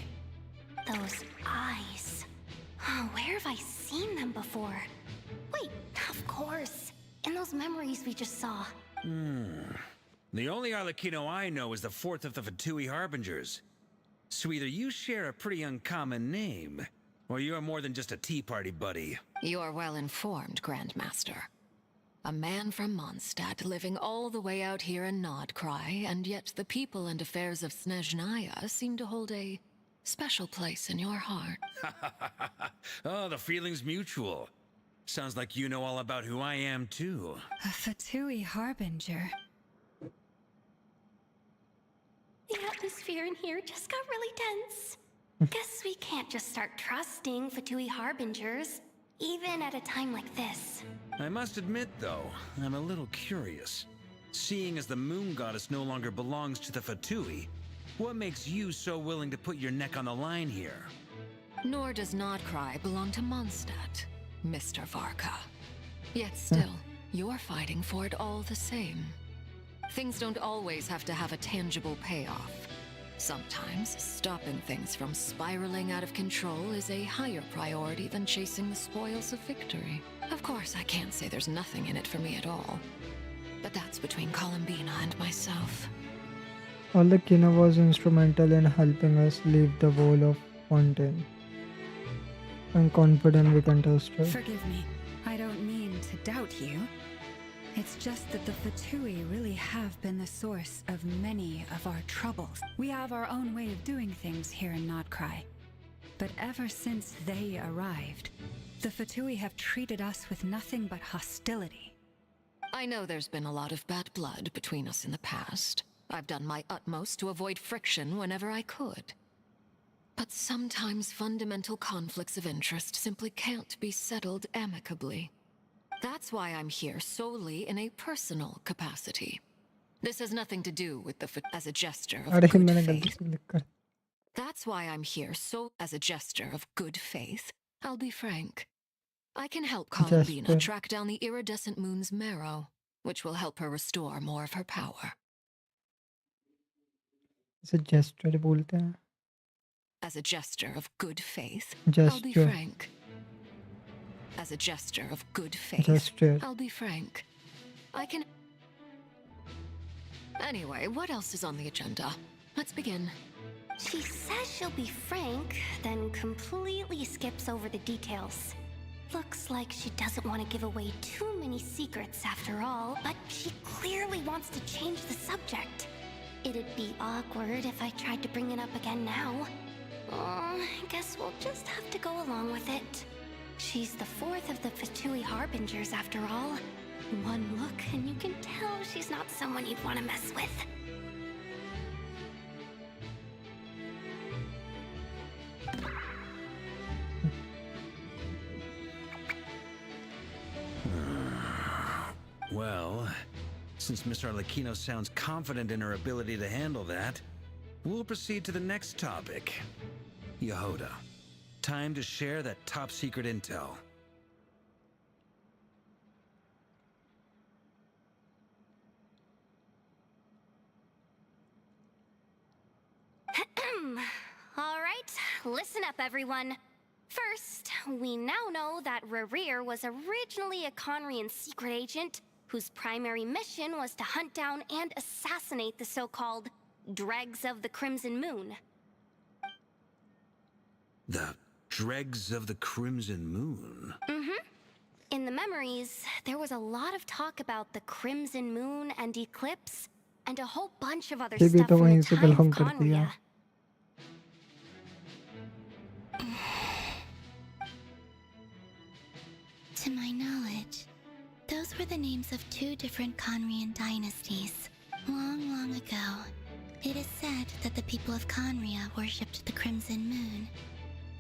Those eyes. Oh, where have I seen them before? Wait, of course. In those memories we just saw. The only Arlecchino I know is the fourth of the Fatui Harbingers. So either you share a pretty uncommon name, or you're more than just a Tea Party buddy. You're well informed, Grandmaster. A man from Mondstadt living all the way out here in Nodcry, and yet the people and affairs of Snezhnaya seem to hold a special place in your heart. Oh, the feeling's mutual. Sounds like you know all about who I am, too. A Fatui Harbinger. The atmosphere in here just got really tense. Guess we can't just start trusting Fatui Harbingers, even at a time like this. I must admit, though, I'm a little curious. Seeing as the moon goddess no longer belongs to the Fatui, what makes you so willing to put your neck on the line here? Nor does Nodcry belong to Mondstadt, Mr. Varka. Yet still, you're fighting for it all the same. Things don't always have to have a tangible payoff. Sometimes, stopping things from spiraling out of control is a higher priority than chasing the spoils of victory. Of course, I can't say there's nothing in it for me at all. But that's between Columbina and myself. Arlecchino was instrumental in helping us leave the wall of Fontaine. I'm confident we can trust her. Forgive me. I don't mean to doubt you. It's just that the Fatui really have been the source of many of our troubles. We have our own way of doing things here in Nodcry. But ever since they arrived, the Fatui have treated us with nothing but hostility. I know there's been a lot of bad blood between us in the past. I've done my utmost to avoid friction whenever I could. But sometimes fundamental conflicts of interest simply can't be settled amicably. That's why I'm here solely in a personal capacity. This has nothing to do with as a gesture of good faith. That's why I'm here as a gesture of good faith. I'll be frank. I can help Columbina track down the iridescent moon's marrow, which will help her restore more of her power. इसे gesture बोलते हैं. As a gesture of good faith, I'll be Gesture. frank. As a gesture of good faith, Gesture. I'll be frank. I can... Anyway, what else is on the agenda? Let's begin. She says she'll be frank, then completely skips over the details. Looks like she doesn't want to give away too many secrets after all, but she clearly wants to change the subject. It'd be awkward if I tried to bring it up again now. I guess we'll just have to go along with it. She's the fourth of the Fatui Harbingers after all. One look and you can tell she's not someone you'd want to mess with. Well, since Miss Arlecchino sounds confident in her ability to handle that, we'll proceed to the next topic. Yehoda, time to share that top secret intel. Alright, listen up everyone. First, we now know that Rerir was originally a Conrian secret agent whose primary mission was to hunt down and assassinate the so-called Dregs of the Crimson Moon. The Dregs of the Crimson Moon? In the memories, there was a lot of talk about the Crimson Moon and Eclipse, and a whole bunch of other ये भी stuff तो from वहीं the से time of belong करती है. Conria. To my knowledge, those were the names of two different Conrian dynasties. Long, long ago, it is said that the people of Conria worshipped the Crimson Moon,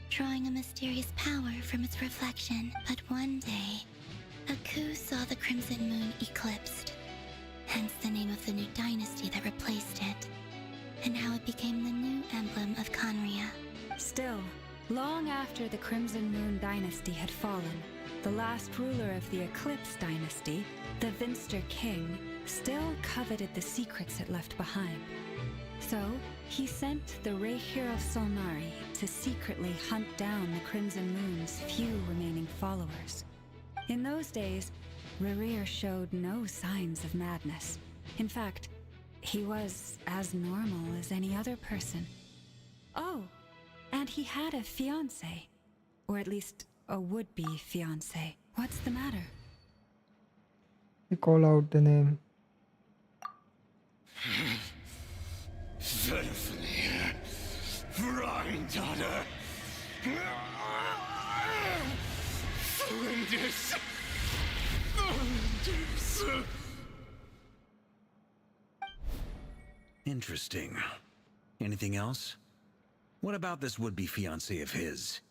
drawing a mysterious power from its reflection. But one day, a coup saw the Crimson Moon eclipsed, hence the name of the new dynasty that replaced it, and how it became the new emblem of Conria. Still, long after the Crimson Moon dynasty had fallen, the last ruler of the Eclipse dynasty, the Vinster King, still coveted the secrets it left behind. So, he sent the Rehir of Solnari to secretly hunt down the Crimson Moon's few remaining followers. In those days, Rerir showed no signs of madness. In fact, he was as normal as any other person. Oh, and he had a fiancé. Or at least, a would-be fiancé. What's the matter? You call out the name. Verfnir, Freindaughter, Flinders, Flinders. Interesting. Anything else? What about this would-be fiancé of his?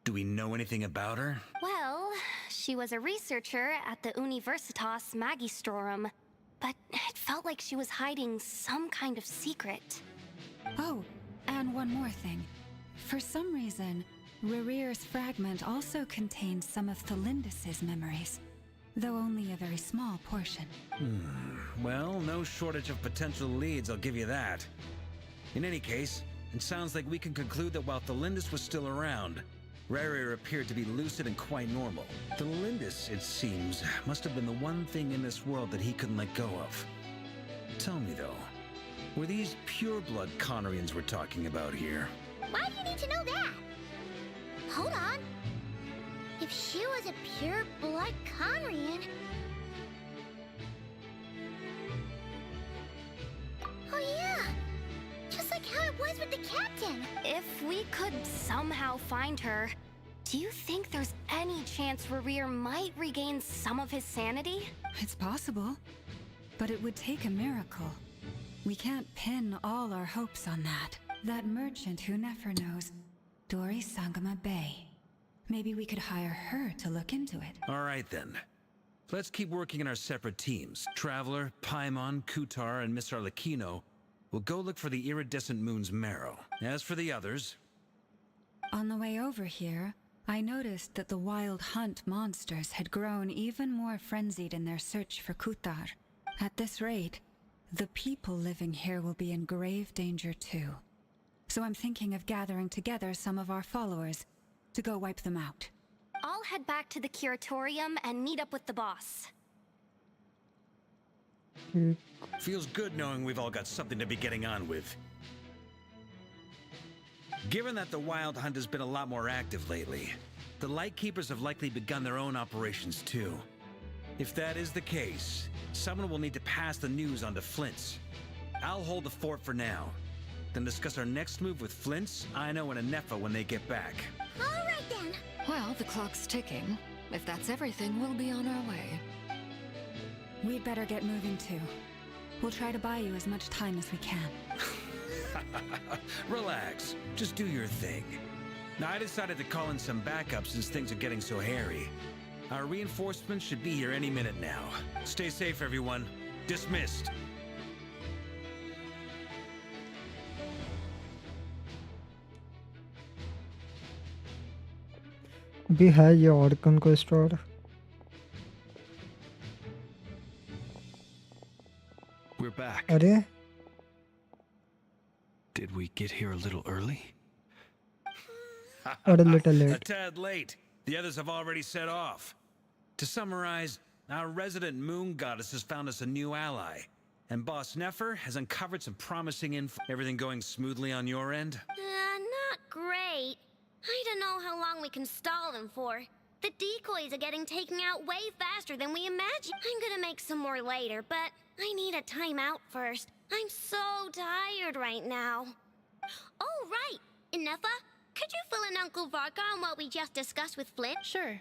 Do we know anything about her? Well, she was a researcher at the Universitas Magistrorum, but it felt like she was hiding some kind of secret. Oh, and one more thing. For some reason, Rerir's fragment also contains some of Thelindis' memories, though only a very small portion. Well, no shortage of potential leads, I'll give you that. In any case, it sounds like we can conclude that while Thelindis was still around, Rerir appeared to be lucid and quite normal. Thelindis, it seems, must have been the one thing in this world that he couldn't let go of. Tell me though, were these pure-blood Conrians we're talking about here? Why do you need to know that? Hold on. If she was a pure-blood Conrian... Oh yeah! Just like how it was with the captain! If we could somehow find her, do you think there's any chance Rerir might regain some of his sanity? It's possible, but it would take a miracle. We can't pin all our hopes on that. That merchant who Nefer knows, Dori Sangama Bay. Maybe we could hire her to look into it. All right then. Let's keep working in our separate teams. Traveler, Paimon, Kutar, and Miss Arlecchino will go look for the iridescent moon's marrow. As for the others... On the way over here, I noticed that the Wild Hunt monsters had grown even more frenzied in their search for Kutar. At this rate, the people living here will be in grave danger too. So I'm thinking of gathering together some of our followers to go wipe them out. I'll head back to the curatorium and meet up with the boss. Feels good knowing we've all got something to be getting on with. Given that the Wild Hunt has been a lot more active lately, the Lightkeepers have likely begun their own operations too. If that is the case, someone will need to pass the news on to Flint's. I'll hold the fort for now, then discuss our next move with Flint's, Aino, and Anefa when they get back. All right then. Well, the clock's ticking. If that's everything, we'll be on our way. We'd better get moving too. We'll try to buy you as much time as we can. Relax. Just do your thing. Now, I decided to call in some backup since things are getting so hairy. Our reinforcements should be here any minute now. Stay safe, everyone. Dismissed. भी है ये ऑर्कन को store. We're back. अरे Did we get here a little early? or a little A late. tad late. The others have already set off. To summarize, our resident moon goddess has found us a new ally. And Boss Nefer has uncovered some promising info. Everything going smoothly on your end? Not great. I don't know how long we can stall them for. The decoys are getting taken out way faster than we imagined. I'm gonna make some more later, but I need a timeout first. I'm so tired right now. Oh, right! Inefa, could you fill in Uncle Varka on what we just discussed with Flint? Sure.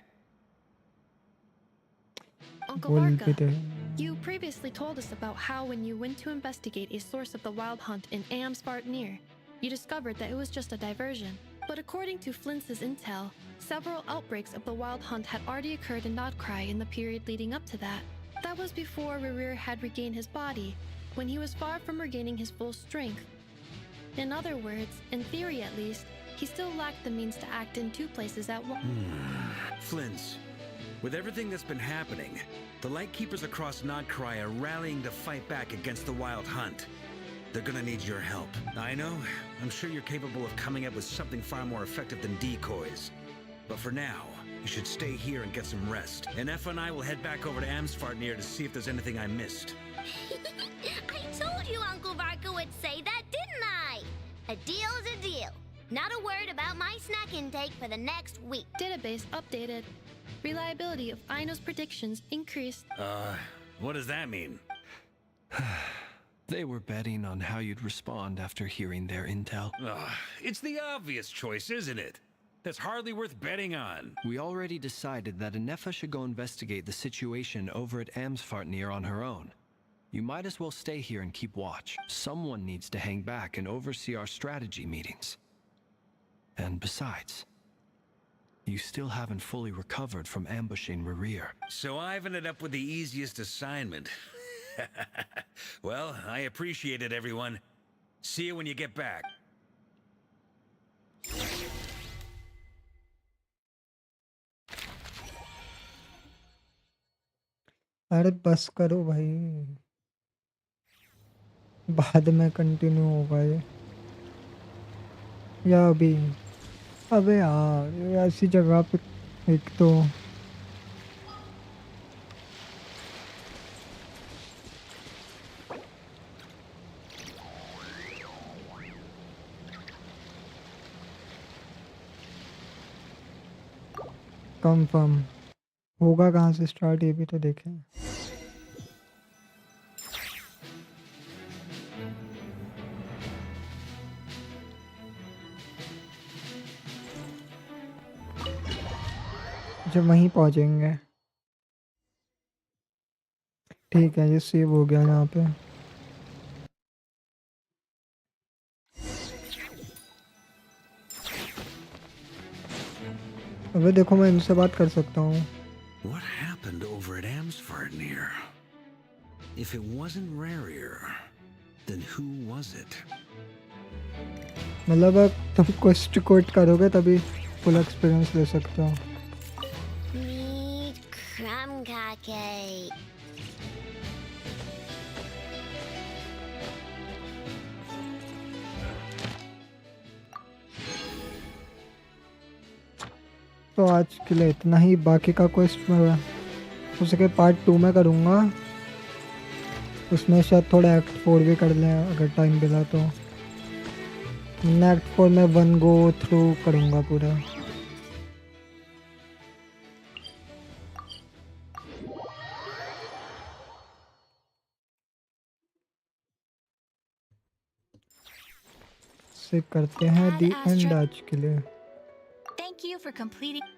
Uncle बोल भी Varka, they. you previously told us about how when you went to investigate a source of the Wild Hunt in Amsvartnir, you discovered that it was just a diversion. But according to Flint's intel, several outbreaks of the Wild Hunt had already occurred in Nodcry in the period leading up to that. That was before Rerir had regained his body, when he was far from regaining his full strength. In other words, in theory at least, he still lacked the means to act in two places at once. Flint's. With everything that's been happening, the Lightkeepers across Nodcry are rallying to fight back against the Wild Hunt. They're gonna need your help. I know, I'm sure you're capable of coming up with something far more effective than decoys. But for now, you should stay here and get some rest. And Effa and I will head back over to Amsvartnir to see if there's anything I missed. I told you Uncle Varka would say that, didn't I? A deal's a deal. Not a word about my snack intake for the next week. Database updated. Reliability of Aino's predictions increased. What does that mean? They were betting on how you'd respond after hearing their intel. It's the obvious choice, isn't it? That's hardly worth betting on. We already decided that Anefa should go investigate the situation over at Amsvartnir on her own. You might as well stay here and keep watch. Someone needs to hang back and oversee our strategy meetings. And besides, you still haven't fully recovered from ambushing Rerir. So I've ended up with the easiest assignment. Well, I appreciate it, everyone. See you when you get back. अरे बस करो भाई, बाद में continue होगा ये या अभी? अबे यार, ये ऐसी जगह पे एक तो कंफर्म होगा कहाँ से स्टार्ट, ये भी तो देखें. जब वहीं पहुंचेंगे. ठीक है, ये सेव हो गया यहाँ पे. अबे देखो, मैं इनसे बात कर सकता हूँ. What happened over at Amsvartnir? If it wasn't Rerir, then who was it? मतलब अब तुम क्वेस्ट कोड करोगे तभी फुल एक्सपीरियंस ले सकते हो. Need crumb cake. तो आज के लिए इतना ही। बाकी का क्वेस्ट मैं उसके पार्ट 2 में करूँगा। उसमें शायद थोड़ा एक्ट 4 भी कर लें अगर टाइम मिला तो। मैं एक्ट 4 में 1 गो थ्रू करूँगा पूरा। से करते हैं दी एंड आज के लिए। Thank you for completing.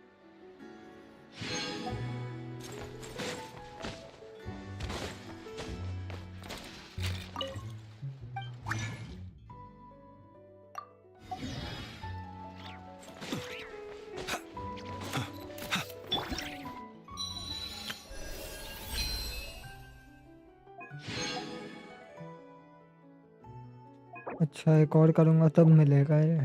अच्छा एक और करूँगा तब मिलेगा ये।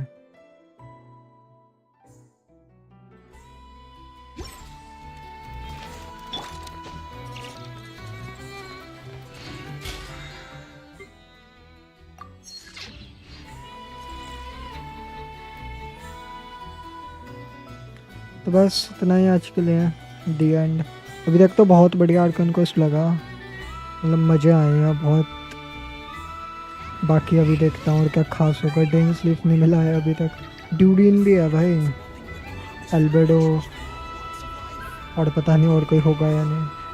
तो बस इतना ही आज के लिए। दी एंड। अभी तक तो बहुत बढ़िया आर्कन क्वेस्ट लगा, मतलब मज़े आए हैं बहुत। बाकी अभी देखता हूँ और क्या खास होगा। डेन स्लीप नहीं मिला है अभी तक। ड्यूडीन भी है भाई, एल्बेडो, और पता नहीं और कोई होगा या नहीं।